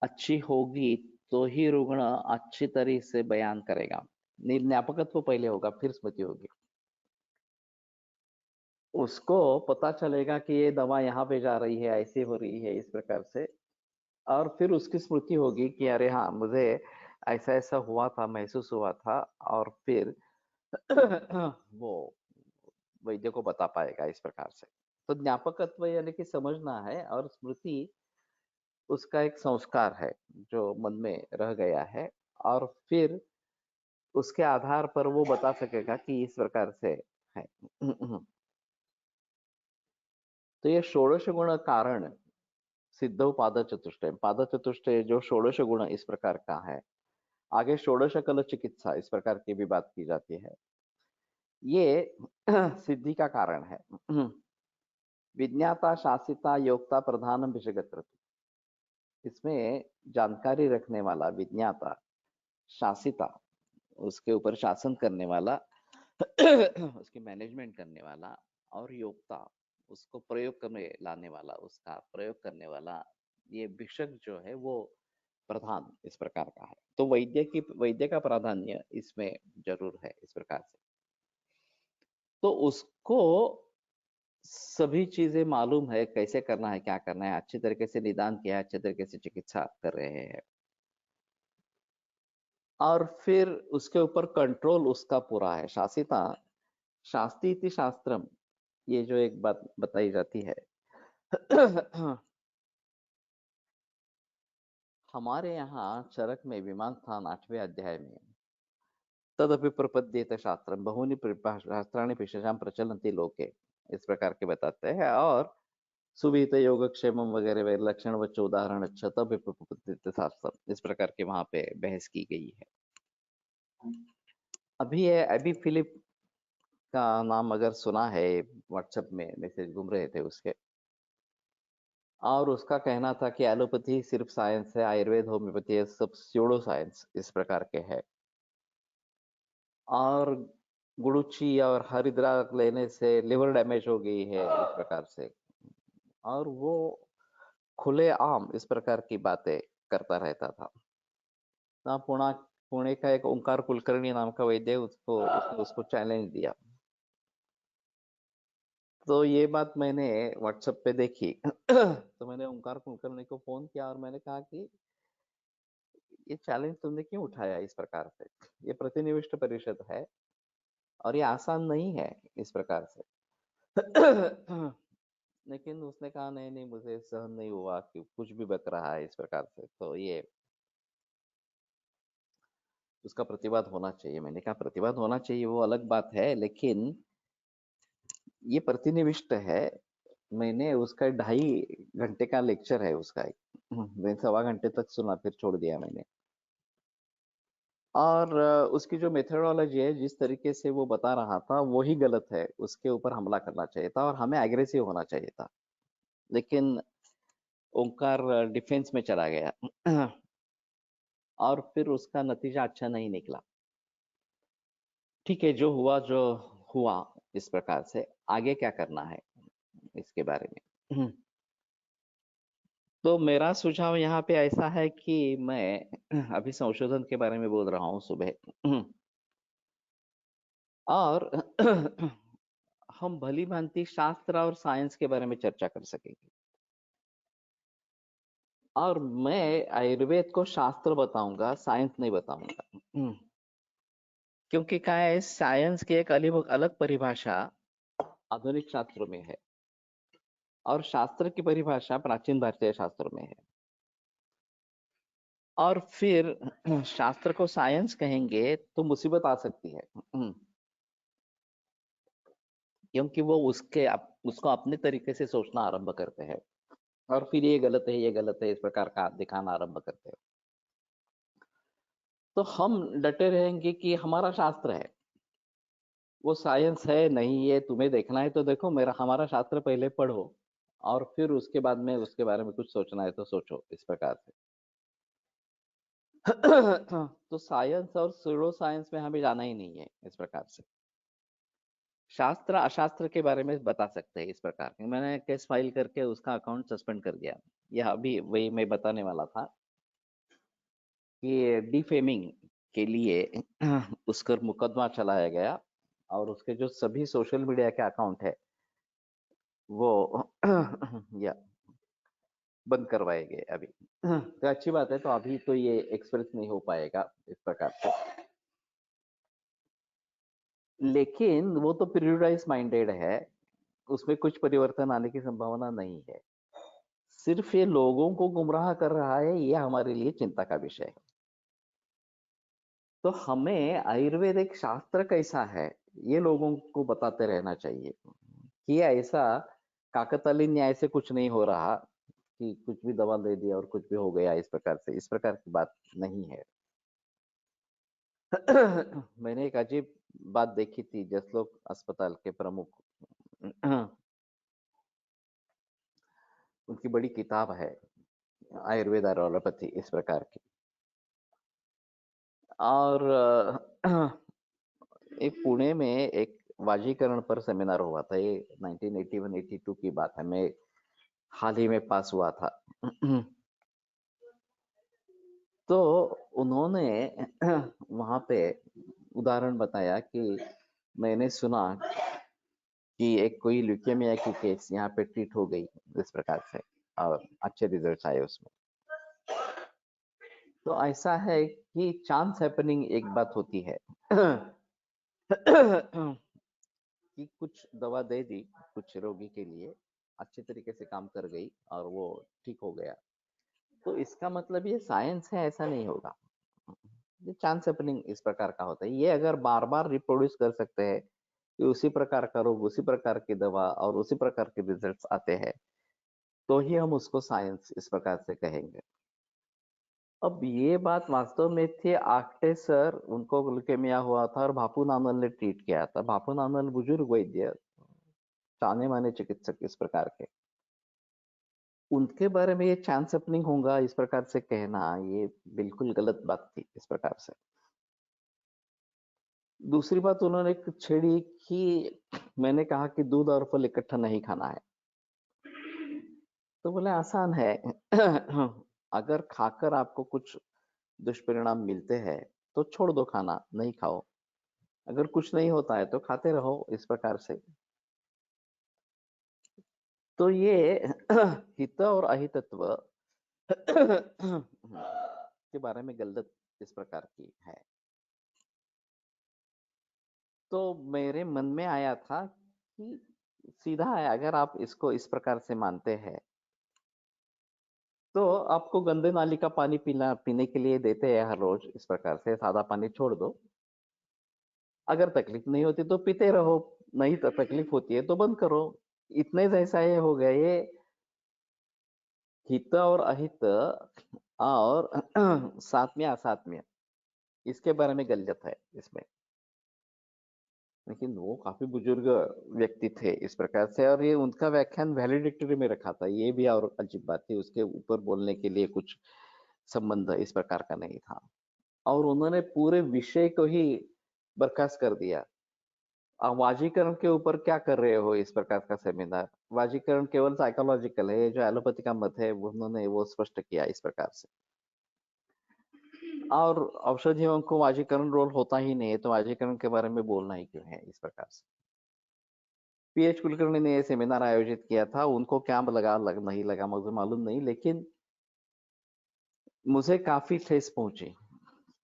अच्छी होगी तो ही रुग्ण अच्छी तरह से बयान करेगा. ज्ञापकत्व पहले होगा, फिर स्मृति होगी. उसको पता चलेगा कि ये दवा यहाँ पे जा रही है, ऐसी हो रही है, इस प्रकार से. और फिर उसकी स्मृति होगी कि अरे हाँ, मुझे ऐसा ऐसा हुआ था, महसूस हुआ था, और फिर वो वैद्य को बता पाएगा इस प्रकार से. तो ज्ञापकत्व यानी कि समझना है, और स्मृति उसका एक संस्कार है जो मन में रह गया है, और फिर उसके आधार पर वो बता सकेगा कि इस प्रकार से है. तो ये षोडश गुण कारण सिद्धौ पाद चतुष्टय. पाद चतुष्टय जो षोडश गुण इस प्रकार का है. आगे षोडश कल चिकित्सा इस प्रकार की भी बात की जाती है. ये सिद्धि का कारण है. विज्ञाता शासिता योक्ता प्रधानम विषगत्र. इसमें जानकारी रखने वाला विज्ञाता, शासिता उसके ऊपर शासन करने वाला, उसकी मैनेजमेंट करने वाला, और योक्ता उसको प्रयोग करने लाने वाला, उसका प्रयोग करने वाला, ये भिषक जो है वो प्रधान इस प्रकार का है. तो वैद्य का प्राधान्य इसमें जरूर है इस प्रकार से. तो उसको सभी चीजें मालूम है, कैसे करना है, क्या करना है, अच्छी तरीके से निदान किया है, अच्छे तरीके से चिकित्सा कर रहे हैं, और फिर उसके ऊपर कंट्रोल उसका पूरा है. शासिता शास्ति इति शास्त्रम, ये जो एक बात बताई जाती है. हमारे यहाँ चरक में विमान स्थान 8वें अध्याय में तदपि प्रपद्येत शास्त्रम बहूनि शास्त्राणि पिशचाम प्रचलन्ति लोके. इस प्रकार के बताते हैं। और सुविहित योगक्षेमम वगैरह वगैरह लक्षण वच्च उदाहरण अच्छा तब शास्त्रम, इस प्रकार के वहां पे बहस की गई है। अभी फिलिप का नाम अगर सुना है, व्हाट्सएप में मैसेज घूम रहे थे उसके, और उसका कहना था कि एलोपैथी सिर्फ साइंस है, आयुर्वेद होम्योपैथी है सब स्यूडो साइंस इस प्रकार के है। और गुड़ुची और हरिद्रा लेने से लिवर डैमेज हो गई है इस प्रकार से, और वो खुले आम इस प्रकार की बातें करता रहता था। ना पुणे का एक ओंकार कुलकर्णी नाम का वैद्य उसको चैलेंज दिया। तो ये बात मैंने व्हाट्सएप पे देखी तो मैंने ओंकार कुलकर्णी को फोन किया और मैंने कहा कि ये चैलेंज तुमने क्यों उठाया इस प्रकार से, ये प्रतिनिविष्ट परिषद है और ये आसान नहीं है इस प्रकार से। लेकिन उसने कहा नहीं नहीं मुझे सहन नहीं हुआ कि कुछ भी बक रहा है इस प्रकार से, तो ये उसका प्रतिवाद होना चाहिए। मैंने कहा प्रतिवाद होना चाहिए वो अलग बात है, लेकिन ये प्रतिनिविष्ट है। मैंने उसका 2.5 घंटे का लेक्चर है उसका, मैं 1.25 घंटे तक सुना फिर छोड़ दिया मैंने। और उसकी जो मेथोडोलॉजी है, जिस तरीके से वो बता रहा था वही गलत है, उसके ऊपर हमला करना चाहिए था और हमें एग्रेसिव होना चाहिए था। लेकिन ओंकार डिफेंस में चला गया और फिर उसका नतीजा अच्छा नहीं निकला। ठीक है, जो हुआ इस प्रकार से आगे क्या करना है इसके बारे में। तो मेरा सुझाव यहाँ पे ऐसा है कि मैं अभी संशोधन के बारे में बोल रहा हूँ सुबह और हम भली भांति शास्त्र और साइंस के बारे में चर्चा कर सकेंगे। और मैं आयुर्वेद को शास्त्र बताऊंगा, साइंस नहीं बताऊंगा। क्योंकि क्या है, साइंस की एक अलग अलग परिभाषा आधुनिक शास्त्रों में है और शास्त्र की परिभाषा प्राचीन भारतीय शास्त्र में है। और फिर शास्त्र को साइंस कहेंगे तो मुसीबत आ सकती है, क्योंकि वो उसको अपने तरीके से सोचना आरंभ करते हैं और फिर ये गलत है ये गलत है इस प्रकार का दिखाना आरंभ करते हैं। तो हम डटे रहेंगे कि हमारा शास्त्र है, वो साइंस है नहीं, ये तुम्हें देखना है तो देखो, मेरा हमारा शास्त्र पहले पढ़ो और फिर उसके बाद में उसके बारे में कुछ सोचना है तो सोचो इस प्रकार से। तो साइंस और स्यूडो साइंस में हमें जाना ही नहीं है इस प्रकार से। शास्त्र अशास्त्र के बारे में बता सकते हैं इस प्रकार के। मैंने केस फाइल करके उसका अकाउंट सस्पेंड कर दिया। यह अभी वही मैं बताने वाला था कि डिफेमिंग के लिए उसका मुकदमा चलाया गया और उसके जो सभी सोशल मीडिया के अकाउंट है वो या बंद करवाए गए अभी। तो अच्छी बात है, तो अभी तो ये एक्सप्रेस नहीं हो पाएगा इस प्रकार से। लेकिन वो तो प्रियोराइज माइंडेड है, उसमें कुछ परिवर्तन आने की संभावना नहीं है। सिर्फ ये लोगों को गुमराह कर रहा है, ये हमारे लिए चिंता का विषय है। तो हमें आयुर्वेद एक शास्त्र कैसा है ये लोगों को बताते रहना चाहिए कि ऐसा काकतालीय न्याय से कुछ नहीं हो रहा कि कुछ भी दवा दे दिया और कुछ भी हो गया इस प्रकार से, इस प्रकार की बात नहीं है। मैंने एक अजीब बात देखी थी, जसलोक अस्पताल के प्रमुख, उनकी बड़ी किताब है आयुर्वेद और एलोपैथी इस प्रकार की। और एक पुणे में एक वाजीकरण पर सेमिनार हुआ था, ये 1981-82 की बात है, मैं हाल ही में पास हुआ था। तो उन्होंने वहां पे उदाहरण बताया कि मैंने सुना कि एक कोई ल्यूकेमिया की केस यहाँ पे ट्रीट हो गई इस प्रकार से और अच्छे रिजल्ट आए उसमें। तो ऐसा है कि चांस हैपनिंग एक बात होती है कि कुछ दवा दे दी कुछ रोगी के लिए, अच्छे तरीके से काम कर गई और वो ठीक हो गया, तो इसका मतलब ये साइंस है ऐसा नहीं होगा। ये चांस हैपनिंग इस प्रकार का होता है। ये अगर बार बार रिप्रोड्यूस कर सकते हैं कि उसी प्रकार का रोग, उसी प्रकार की दवा और उसी प्रकार के रिजल्ट्स आते हैं, तो ही हम उसको साइंस इस प्रकार से कहेंगे। अब ये बात वास्तव में थी आक्टे सर, उनको ल्यूकेमिया हुआ था और बापू नानल ने ट्रीट किया था। बापू नानल बुजुर्ग वैद्य, जाने माने चिकित्सक इस प्रकार के, उनके बारे में ये चांस अपनिंग होगा इस प्रकार से कहना, ये बिल्कुल गलत बात थी इस प्रकार से। दूसरी बात उन्होंने छेड़ी कि मैंने कहा कि दूध और फल इकट्ठा नहीं खाना है, तो बोले आसान है। अगर खाकर आपको कुछ दुष्परिणाम मिलते हैं तो छोड़ दो, खाना नहीं खाओ। अगर कुछ नहीं होता है तो खाते रहो इस प्रकार से। तो ये हित और अहितत्व के बारे में गलत इस प्रकार की है। तो मेरे मन में आया था कि सीधा है, अगर आप इसको इस प्रकार से मानते हैं तो आपको गंदे नाली का पानी पीने के लिए देते हैं हर रोज इस प्रकार से, सादा पानी छोड़ दो। अगर तकलीफ नहीं होती तो पीते रहो, नहीं तो तकलीफ होती है तो बंद करो। इतने जैसा ये हो गया, ये हित और अहित और सात्म्य असात्म्य, इसके बारे में गलत है इसमें। लेकिन वो काफी बुजुर्ग व्यक्ति थे इस प्रकार से, और ये उनका व्याख्यान वैलिडिक्टरी में रखा था, ये भी और अजीब बात थी, उसके ऊपर बोलने के लिए कुछ संबंध इस प्रकार का नहीं था। और उन्होंने पूरे विषय को ही बर्खास्त कर दिया। आप वाजीकरण के ऊपर क्या कर रहे हो इस प्रकार का सेमिनार? वाजीकरण केवल साइकोलॉजिकल है, जो एलोपैथी का मत है उन्होंने वो स्पष्ट किया इस प्रकार से। और औषधियों को वाजीकरण रोल होता ही नहीं है, तो वाजीकरण के बारे में बोलना ही क्यों है इस प्रकार से? पीएच कुलकर्णी ने ये सेमिनार आयोजित किया था, उनको क्या नहीं लगा मुझे मालूम नहीं, लेकिन मुझे काफी ठेस पहुंची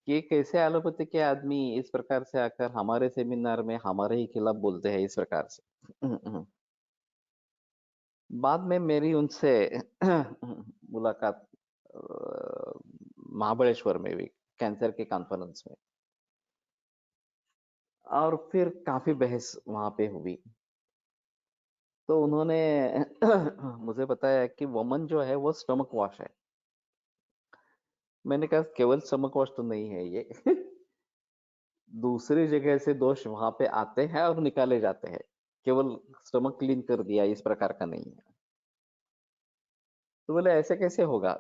कि कैसे एलोपैथी के आदमी इस प्रकार से आकर हमारे सेमिनार में हमारे ही खिलाफ बोलते हैं इस प्रकार से। बाद में मेरी उनसे मुलाकात महाबलेश्वर में हुई, कैंसर के कॉन्फ्रेंस में, और फिर काफी बहस वहां पे हुई। तो उन्होंने मुझे बताया कि वमन जो है वो स्टमक वॉश है। मैंने कहा केवल स्टमक वॉश तो नहीं है ये। दूसरी जगह से दोष वहां पे आते हैं और निकाले जाते हैं, केवल स्टमक क्लीन कर दिया इस प्रकार का नहीं है। तो बोले ऐसे कैसे होगा?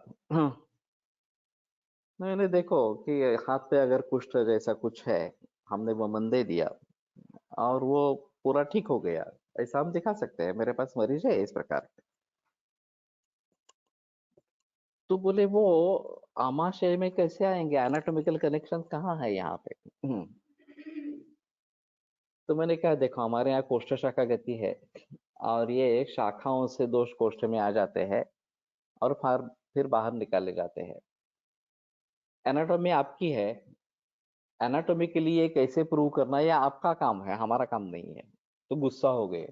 मैंने देखो कि हाथ पे अगर कुष्ठ जैसा कुछ है, हमने वमन दे दिया और वो पूरा ठीक हो गया, ऐसा हम दिखा सकते हैं, मेरे पास मरीज है इस प्रकार के। तो बोले वो आमाशय में कैसे आएंगे, एनाटॉमिकल कनेक्शन कहाँ है यहाँ पे? तो मैंने कहा देखो हमारे यहाँ कोष्ठ शाखा गति है, और ये शाखाओं से दोष कोष्ठ में आ जाते हैं और फिर बाहर निकाले जाते हैं। एनाटॉमी आपकी है, एनाटॉमी के लिए कैसे प्रूव करना ये आपका काम है, हमारा काम नहीं है। तो गुस्सा हो गए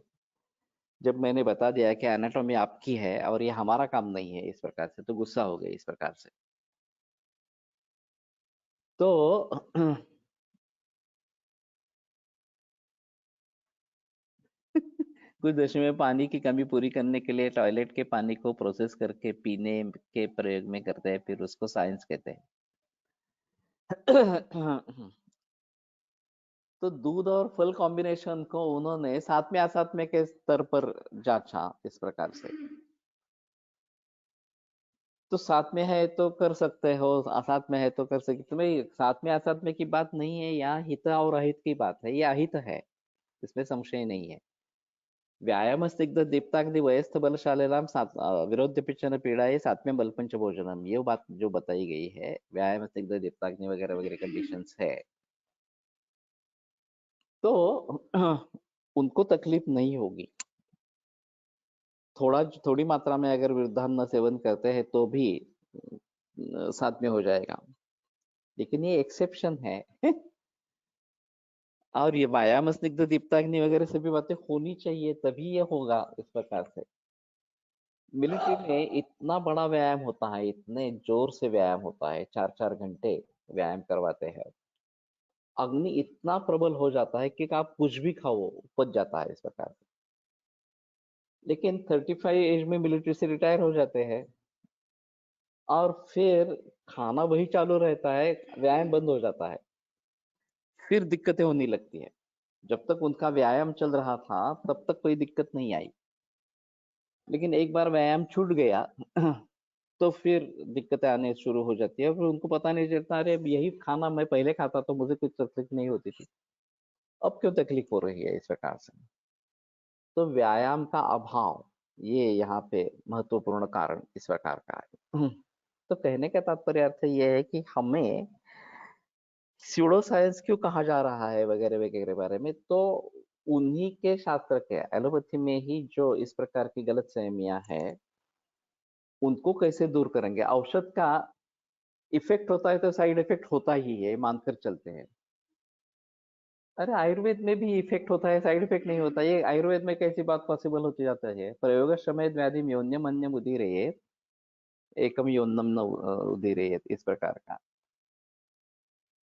जब मैंने बता दिया कि एनाटॉमी आपकी है और ये हमारा काम नहीं है इस प्रकार से, तो गुस्सा हो गए इस प्रकार से। तो कुछ देशों में पानी की कमी पूरी करने के लिए टॉयलेट के पानी को प्रोसेस करके पीने के प्रयोग में करते हैं, फिर उसको साइंस कहते हैं। तो दूध और फल कॉम्बिनेशन को उन्होंने सातवें असातवें के स्तर पर जांचा इस प्रकार से। तो साथ में है तो कर सकते हो, असात में है तो कर सकते, तुम्हें साथ में असात में की बात नहीं है, यहाँ हित और अहित की बात है, ये अहित है, इसमें संशय नहीं है। व्यायाम स्निग्ध दीप्ताग्नि वयस्थ बलशालीनाम विरोध्य पिचन पीड़ा, ये सातवें बलपंच भोजनम, ये बात जो बताई गई है, व्यायाम स्निग्ध दीप्ताग्नि वगैरह वगैरह कंडीशंस है, तो उनको तकलीफ नहीं होगी। थोड़ी मात्रा में अगर वृद्धान्न सेवन करते हैं तो भी साथ में हो जाएगा, लेकिन ये एक्सेप्शन है। और ये व्यायाम स्निग्ध दीप्ताग्नि वगैरह सभी बातें होनी चाहिए, तभी ये होगा इस प्रकार से। मिलिट्री में इतना बड़ा व्यायाम होता है, इतने जोर से व्यायाम होता है, 4-4 घंटे व्यायाम करवाते हैं। अग्नि इतना प्रबल हो जाता है कि आप कुछ भी खाओ उपज जाता है इस प्रकार से। लेकिन 35 एज में मिलिट्री से रिटायर हो जाते हैं और फिर खाना वही चालू रहता है, व्यायाम बंद हो जाता है, फिर दिक्कतें होने लगती है। जब तक उनका व्यायाम चल रहा था तब तक कोई दिक्कत नहीं आई, लेकिन एक बार व्यायाम छूट गया तो फिर दिक्कतें आने शुरू हो जाती है। फिर उनको पता नहीं चलता, अरे यही खाना मैं पहले खाता तो मुझे कुछ तकलीफ नहीं होती थी, अब क्यों तकलीफ हो रही है इस प्रकार से। तो व्यायाम का अभाव ये यहाँ पे महत्वपूर्ण कारण इस प्रकार का है। तो कहने का तात्पर्य अर्थ ये है कि हमें स्यूडो साइंस क्यों कहा जा रहा है वगैरह वगैरह बारे में, तो उन्हीं के शास्त्र के एलोपैथी में ही जो इस प्रकार की गलत फहमियां है उनको कैसे दूर करेंगे। औषध का इफेक्ट होता है तो साइड इफेक्ट होता ही है, मानकर चलते हैं। अरे आयुर्वेद में भी इफेक्ट होता है, साइड इफेक्ट नहीं होता। ये आयुर्वेद में कैसी बात पॉसिबल होती जाता है। प्रयोग समय व्याधि योन्यम अन्यम उदीरयेत एकम योन्नम न उदीरयेत, इस प्रकार का।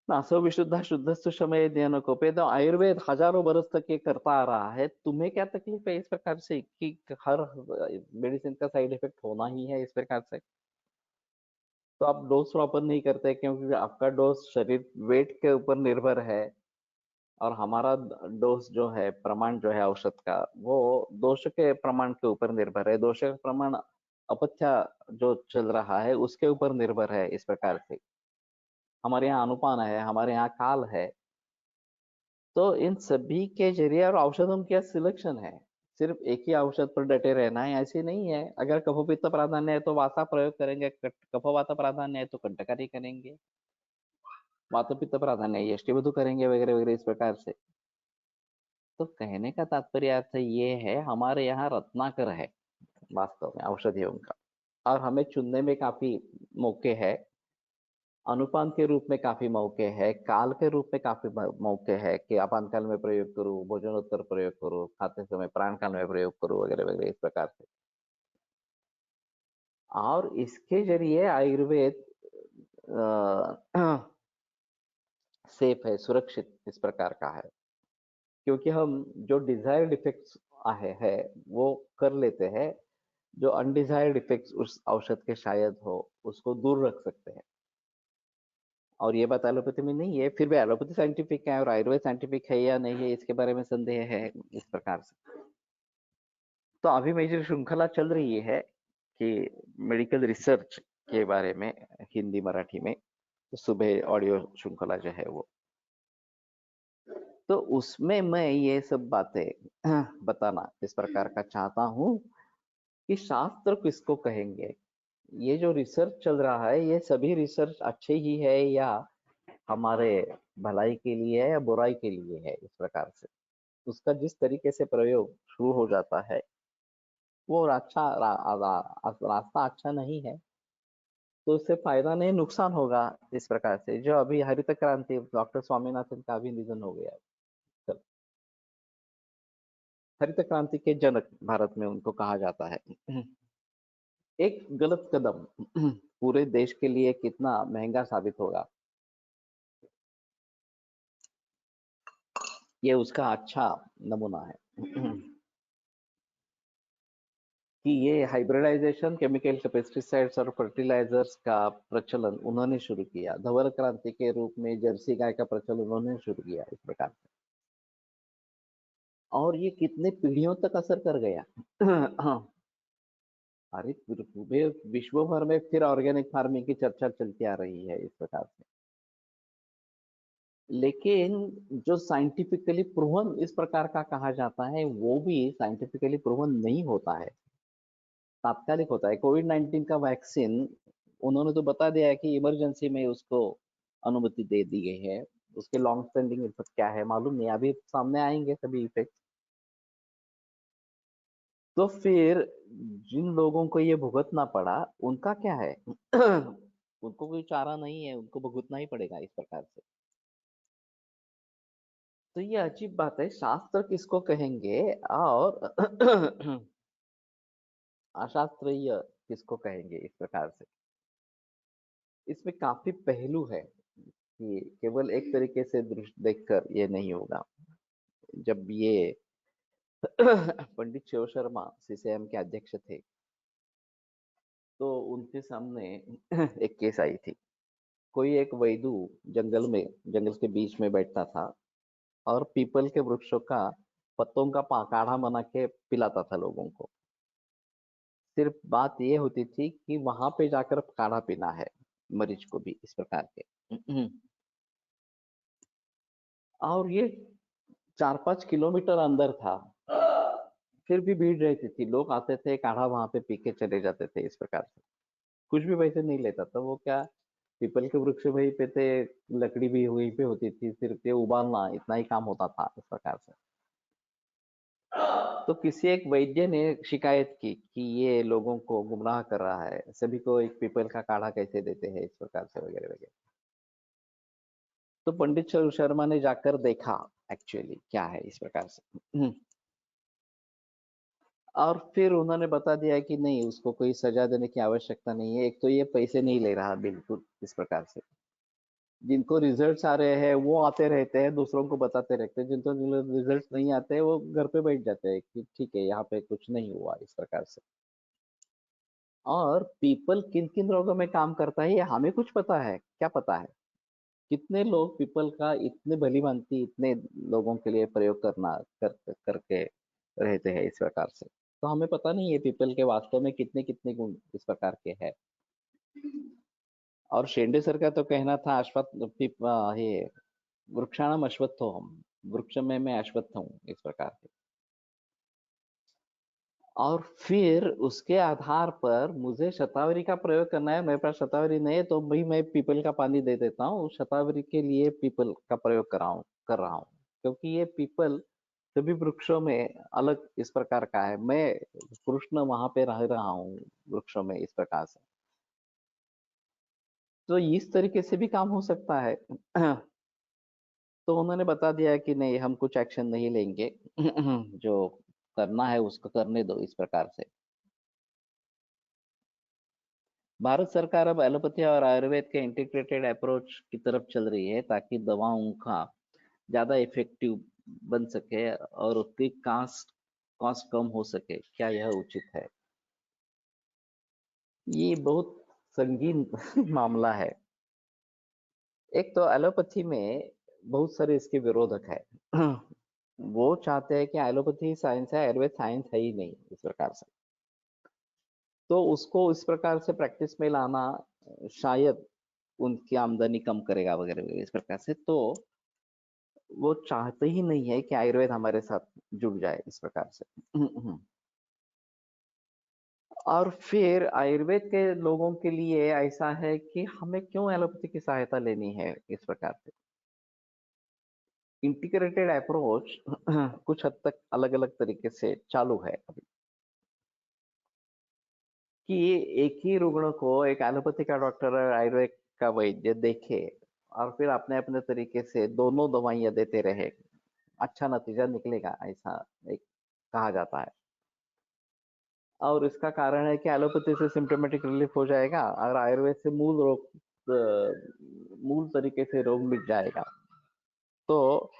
नासो विशुद्ध शुद्धस्तु समय ज्ञान कोपे, तो आयुर्वेद हजारों बरस तक ये करता आ रहा है। तुम्हें क्या तकलीफ है इस प्रकार से कि हर मेडिसिन का साइड इफेक्ट होना ही है इस प्रकार से। तो आप डोज प्रॉपर नहीं करते क्योंकि आपका डोज शरीर वेट के ऊपर निर्भर है, और हमारा डोज जो है, प्रमाण जो है औषध का, वो दोष के प्रमाण के ऊपर निर्भर है। दोष का प्रमाण अपथ्य जो चल रहा है उसके ऊपर निर्भर है इस प्रकार से। हमारे यहाँ अनुपान है, हमारे यहाँ काल है, तो इन सभी के जरिए। और औषधों की सिलेक्शन है, सिर्फ एक ही औषध पर डटे रहना है ऐसे नहीं है। अगर कफपित्त प्राधान्य है तो वासा प्रयोग करेंगे, कफवात प्राधान्य है तो कंटकारी करेंगे, वातपित्त प्राधान्य है यष्टिवधु करेंगे, वगैरह वगैरह इस प्रकार से। तो कहने का तात्पर्य अर्थ ये है, हमारे यहाँ रत्नाकर है वास्तव में औषधियों का, और हमें चुनने में काफी मौके है। अनुपान के रूप में काफी मौके है, काल के रूप में काफी मौके है कि आपान काल में प्रयोग करूं, भोजनोत्तर प्रयोग करूं, खाते समय प्राण काल में प्रयोग करूं, वगैरह वगैरह इस प्रकार से। और इसके जरिए आयुर्वेद सेफ है, सुरक्षित इस प्रकार का है, क्योंकि हम जो डिजायर्ड इफेक्ट्स है वो कर लेते हैं, जो अनडिजायर्ड इफेक्ट्स उस औषध के शायद हो उसको दूर रख सकते हैं। और ये बात एलोपैथी में नहीं है। फिर भी एलोपैथी साइंटिफिक है और आयुर्वेद साइंटिफिक है या नहीं है इसके बारे में संदेह है इस प्रकार से। तो अभी मेरी श्रृंखला चल रही है कि मेडिकल रिसर्च के बारे में, हिंदी मराठी में। तो सुबह ऑडियो श्रृंखला जो है वो, तो उसमें मैं ये सब बातें बताना इस प्रकार का चाहता हूँ कि शास्त्र किसको कहेंगे। ये जो रिसर्च चल रहा है ये सभी रिसर्च अच्छे ही है या हमारे भलाई के लिए है या बुराई के लिए है इस प्रकार से। उसका जिस तरीके से प्रयोग शुरू हो जाता है वो रास्ता अच्छा नहीं है, तो उससे फायदा नहीं नुकसान होगा इस प्रकार से। जो अभी हरित क्रांति, डॉक्टर स्वामीनाथन का भी निधन हो गया। तो हरित क्रांति के जनक भारत में उनको कहा जाता है। एक गलत कदम पूरे देश के लिए कितना महंगा साबित होगा, ये उसका अच्छा नमूना है। कि ये हाइब्रिडाइजेशन, केमिकल पेस्टिसाइड्स और फर्टिलाइजर्स का प्रचलन उन्होंने शुरू किया। धवल क्रांति के रूप में जर्सी गाय का प्रचलन उन्होंने शुरू किया इस प्रकार से, और ये कितने पीढ़ियों तक असर कर गया। अरे पूरे विश्व भर में फिर ऑर्गेनिक फार्मिंग की चर्चा चलती आ रही है इस प्रकार से। लेकिन जो साइंटिफिकली प्रूवन इस प्रकार का कहा जाता है वो भी साइंटिफिकली प्रूवन नहीं होता है, तात्कालिक होता है। कोविड-19 का वैक्सीन उन्होंने तो बता दिया है कि इमरजेंसी में उसको अनुमति दे दी गई है। उसके लॉन्ग स्टैंडिंग इफेक्ट क्या है मालूम नहीं, अभी सामने आएंगे सभी इफेक्ट। तो फिर जिन लोगों को ये भुगतना पड़ा उनका क्या है? उनको कोई चारा नहीं है, उनको भुगतना ही पड़ेगा इस प्रकार से। तो ये अजीब बात है, शास्त्र किसको कहेंगे और अशास्त्रीय किसको कहेंगे इस प्रकार से। इसमें काफी पहलू है कि केवल एक तरीके से दृश्य देखकर ये नहीं होगा। जब ये पंडित शिव शर्मा सीसीएम के अध्यक्ष थे, तो उनके सामने एक केस आई थी। कोई एक वैदू जंगल के बीच में बैठता था और पीपल के वृक्षों का पत्तों का काढ़ा बना के पिलाता था लोगों को। सिर्फ बात ये होती थी कि वहां पे जाकर काढ़ा पीना है, मरीज को भी इस प्रकार के। और ये 4-5 किलोमीटर अंदर था, फिर भी भीड़ रहती थी। लोग आते थे, काढ़ा वहां पे पी के चले जाते थे इस प्रकार से। कुछ भी पैसे नहीं लेता था वो। क्या, पीपल के वृक्ष वहीं पे थे, लकड़ी भी वहीं पे होती थी, सिर्फ ये उबालना इतना ही काम होता था इस प्रकार से। तो किसी एक वैद्य ने शिकायत की कि ये लोगों को गुमराह कर रहा है, सभी को एक पीपल का काढ़ा कैसे देते हैं इस प्रकार से वगैरह वगैरह। तो पंडित शर्मा ने जाकर देखा एक्चुअली क्या है इस प्रकार से। और फिर उन्होंने बता दिया कि नहीं, उसको कोई सजा देने की आवश्यकता नहीं है। एक तो ये पैसे नहीं ले रहा बिल्कुल इस प्रकार से। जिनको रिजल्ट्स आ रहे हैं वो आते रहते हैं, दूसरों को बताते रहते हैं। जिनको रिजल्ट्स नहीं आते वो घर पे बैठ जाते हैं कि ठीक है, यहाँ पे कुछ नहीं हुआ इस प्रकार से। और पीपल किन किन रोगों में काम करता है ये हमें कुछ पता है क्या? पता है कितने लोग पीपल का इतने भली भांति इतने लोगों के लिए प्रयोग करके रहते हैं इस प्रकार से। तो हमें पता नहीं है पीपल के वास्तव में कितने कितने गुण इस प्रकार के हैं। और शेंडे सर का तो कहना था ये वृक्षाणाम अश्वत्थो हम, वृक्ष में मैं अश्वत्थ हूँ इस प्रकार के। और फिर उसके आधार पर मुझे शतावरी का प्रयोग करना है। मेरे पास शतावरी नहीं है तो भाई मैं पीपल का पानी दे देता हूँ, शतावरी के लिए पीपल का प्रयोग कर रहा हूँ, क्योंकि ये पीपल सभी वृक्षों में अलग इस प्रकार का है। मैं कृष्ण वहां पे रह रहा हूँ वृक्षों में इस प्रकार से। तो इस तरीके से भी काम हो सकता है। तो उन्होंने बता दिया कि नहीं, हम कुछ एक्शन नहीं लेंगे। जो करना है उसको करने दो इस प्रकार से। भारत सरकार अब एलोपैथी और आयुर्वेद के इंटीग्रेटेड अप्रोच की तरफ चल रही है ताकि दवाओं का ज्यादा इफेक्टिव बन सके और उसकी कॉस्ट कॉस्ट कम हो सके। क्या यह उचित है? ये बहुत संगीन मामला है। एक तो एलोपैथी में बहुत सारे इसके विरोधक है। वो चाहते हैं कि एलोपैथी साइंस है, आयुर्वेद साइंस है ही नहीं इस प्रकार से। तो उसको इस प्रकार से प्रैक्टिस में लाना शायद उनकी आमदनी कम करेगा वगैरह वगैरह इस प्रकार से। तो वो चाहते ही नहीं है कि आयुर्वेद हमारे साथ जुड़ जाए इस प्रकार से। और फिर आयुर्वेद के लोगों के लिए ऐसा है कि हमें क्यों एलोपैथी की सहायता लेनी है इस प्रकार से। इंटीग्रेटेड अप्रोच कुछ हद तक अलग अलग तरीके से चालू है अभी। कि एक ही रुग्ण को एक एलोपैथी का डॉक्टर और आयुर्वेद का वैद्य देखे और फिर अपने अपने तरीके से दोनों दवाइयां देते रहे, अच्छा नतीजा निकलेगा ऐसा एक कहा जाता है। और इसका कारण है कि एलोपैथी से सिम्टोमेटिक रिलीफ हो जाएगा और आयुर्वेद से मूल तरीके से रोग मिट जाएगा। तो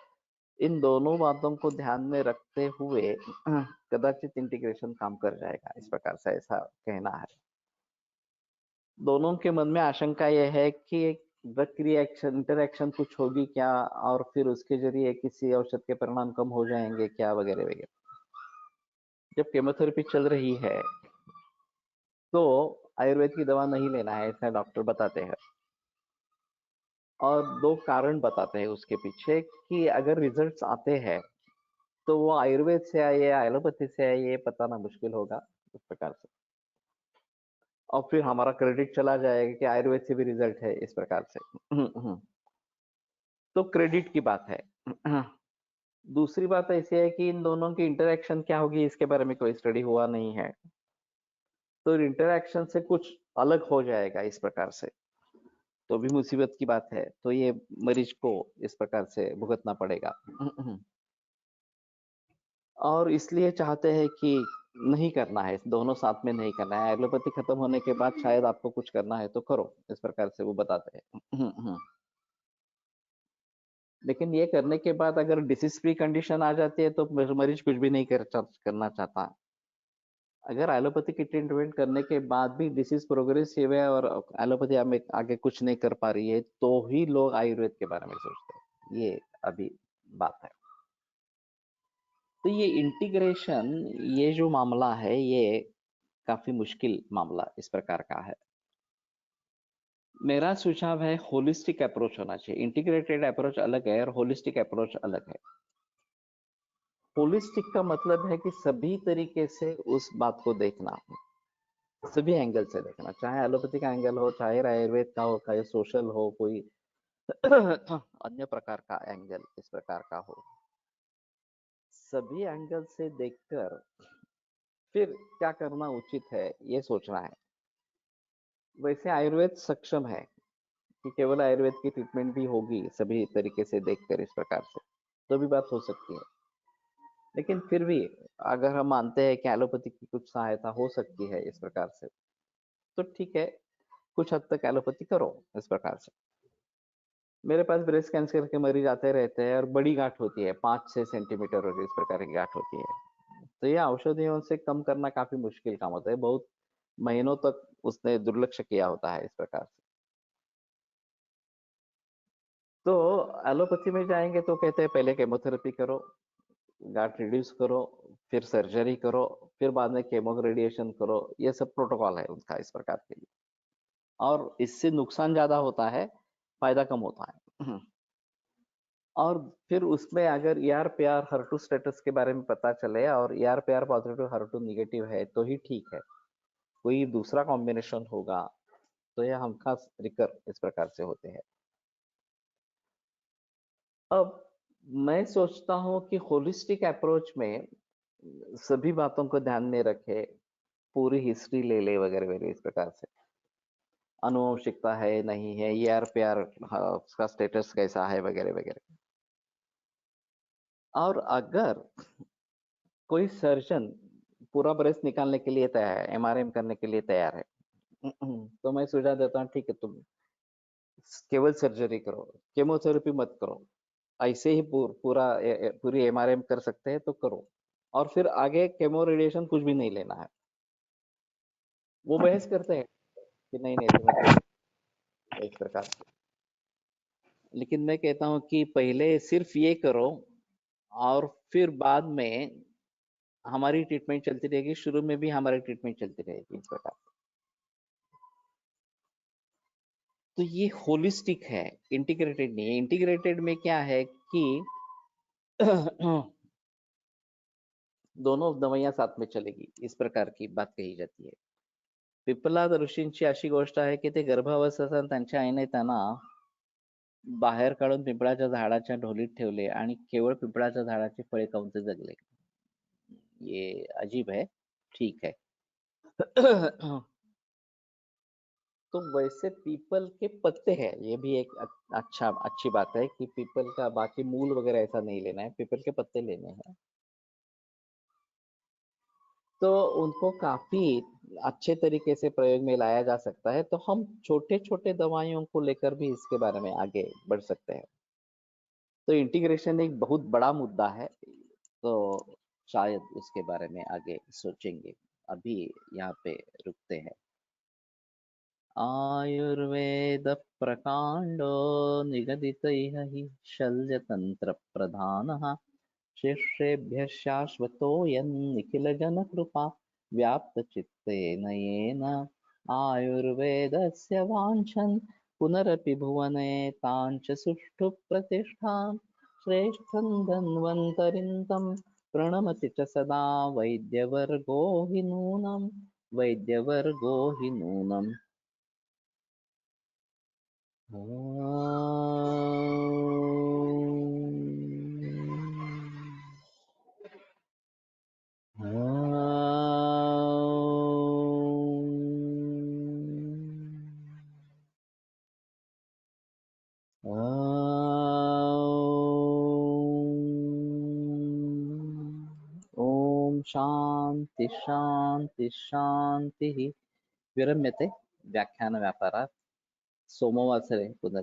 इन दोनों बातों को ध्यान में रखते हुए कदाचित इंटीग्रेशन काम कर जाएगा इस प्रकार से, ऐसा कहना है। दोनों के मन में आशंका यह है कि एक ड्रग रिएक्शन इंटरेक्शन कुछ होगी क्या, और फिर उसके जरिए किसी औषध के परिणाम कम हो जाएंगे क्या वगैरह वगैरह। जब केमोथेरेपी चल रही है तो आयुर्वेद की दवा नहीं लेना है ऐसा डॉक्टर बताते हैं। और दो कारण बताते हैं उसके पीछे कि अगर रिजल्ट्स आते हैं तो वो आयुर्वेद से आए या एलोपैथी से आए ये बताना मुश्किल होगा इस प्रकार से। और फिर हमारा क्रेडिट चला जाएगा कि आयुर्वेद से भी रिजल्ट है इस प्रकार से। तो क्रेडिट की बात है। दूसरी बात ऐसी है कि इन दोनों की इंटरेक्शन क्या होगी इसके बारे में कोई स्टडी हुआ नहीं है। तो इंटरेक्शन से कुछ अलग हो जाएगा इस प्रकार से, तो भी मुसीबत की बात है। तो ये मरीज को इस प्रकार से भुगतना पड़ेगा। और इसलिए चाहते हैं कि नहीं करना है, दोनों साथ में नहीं करना है। एलोपैथी खत्म होने के बाद शायद आपको कुछ करना है तो करो इस प्रकार से वो बताते हैं। लेकिन ये करने के बाद अगर डिसीज फ्री कंडीशन आ जाती है तो मरीज कुछ भी नहीं करना चाहता। अगर एलोपैथी की ट्रीटमेंट करने के बाद भी डिसीज प्रोग्रेसिव है और एलोपैथी हमें आगे कुछ नहीं कर पा रही है तो ही लोग आयुर्वेद के बारे में सोचते हैं। ये अभी बात है। तो ये इंटीग्रेशन, ये जो मामला है ये काफी मुश्किल मामला इस प्रकार का है। मेरा सुझाव है होलिस्टिक अप्रोच होना चाहिए। इंटीग्रेटेड अप्रोच अलग है और होलिस्टिक अप्रोच अलग है। होलिस्टिक का मतलब है कि सभी तरीके से उस बात को देखना, सभी एंगल से देखना, चाहे एलोपैथी का एंगल हो, चाहे आयुर्वेद का हो, चाहे सोशल हो, कोई अन्य प्रकार का एंगल इस प्रकार का हो, सभी एंगल से देखकर फिर क्या करना उचित है ये सोचना है। वैसे आयुर्वेद सक्षम है कि केवल आयुर्वेद की ट्रीटमेंट भी होगी सभी तरीके से देखकर इस प्रकार से, तो भी बात हो सकती है। लेकिन फिर भी अगर हम मानते हैं कि एलोपैथी की कुछ सहायता हो सकती है इस प्रकार से, तो ठीक है, कुछ हद तक एलोपैथी करो इस प्रकार से। मेरे पास ब्रेस्ट कैंसर के मरीज आते रहते हैं और बड़ी गांठ होती है, 5-6 सेंटीमीटर और इस प्रकार की गांठ होती है। तो ये औषधियों से कम करना काफी मुश्किल काम होता है। बहुत महीनों तक उसने दुर्लक्ष किया होता है इस प्रकार से। तो एलोपैथी में जाएंगे तो कहते हैं पहले केमोथेरेपी करो, गांठ रिड्यूस करो, फिर सर्जरी करो, फिर बाद में केमो रेडिएशन करो। ये सब प्रोटोकॉल है उनका इस प्रकार के लिए। और इससे नुकसान ज्यादा होता है, फायदा कम होता है। और फिर उसमें अगर ER/PR HER2 स्टेटस के बारे में पता चले और ER/PR पॉजिटिव HER2 निगेटिव है तो ही ठीक है। कोई दूसरा कॉम्बिनेशन होगा तो यह हम खास रिकर इस प्रकार से होते हैं। अब मैं सोचता हूँ कि होलिस्टिक अप्रोच में सभी बातों को ध्यान में रखे, पूरी हिस्ट्री ले ले वगैरह वगैरह इस प्रकार से, अनुवंशिकता है नहीं है, ER/PR उसका स्टेटस कैसा है वगैरह वगैरह। और अगर कोई सर्जन पूरा ब्रेस्ट निकालने के लिए तैयार है, MRM करने के लिए तैयार है, तो मैं सुझाव देता हूँ ठीक है, तुम केवल सर्जरी करो, केमोथेरेपी मत करो। ऐसे ही पूरी MRM कर सकते हैं तो करो, और फिर आगे केमो रेडिएशन कुछ भी नहीं लेना है। वो बहस करते हैं कि नहीं नहीं तुम्हें तो इस प्रकार से। लेकिन मैं कहता हूँ कि पहले सिर्फ ये करो और फिर बाद में हमारी ट्रीटमेंट चलती रहेगी, शुरू में भी हमारी ट्रीटमेंट चलती रहेगी इस प्रकार। तो ये होलिस्टिक है, इंटीग्रेटेड नहीं है। इंटीग्रेटेड में क्या है कि दोनों दवाइयां साथ में चलेगी इस प्रकार की बात कही जाती है। पिप्पलाद ऋषींची अशी गोष्ट आहे की ते गर्भावस्थेत असताना त्यांच्या आईने त्यांना बाहेर काढून पिंपळाच्या झाडाच्या ढोलीत ठेवले आणि केवळ पिंपळाच्या झाडाची फळे खाऊन ते जगले। ये अजीब है, ठीक है। तो वैसे पीपल के पत्ते हैं, ये भी एक अच्छी बात है कि पीपल का बाकी मूल वगैरह ऐसा नहीं लेना है, पीपल के पत्ते लेने हैं। तो उनको काफी अच्छे तरीके से प्रयोग में लाया जा सकता है। तो हम छोटे छोटे दवाइयों को लेकर भी इसके बारे में आगे बढ़ सकते हैं। तो इंटीग्रेशन एक बहुत बड़ा मुद्दा है, तो शायद उसके बारे में आगे सोचेंगे। अभी यहाँ पे रुकते हैं। आयुर्वेद प्रकांडो निगदितैः हि शल्यतन्त्रप्रधानः शिष्येभ्यः शाश्वतोऽयं निखिलजनकृपा व्याप्तचित्तेन येन आयुर्वेदस्य वाञ्छन् पुनरपि भुवने ताञ्च सुष्ठु प्रतिष्ठां श्रेष्ठं धन्वन्तरिं तं प्रणमति च सदा वैद्यवर्गो हि नूनं वैद्यवर्गो हि नूनम्। ओम शांति शांति शांति। विरम्यते व्याख्यान व्यापारात् सोमवासरे पुनः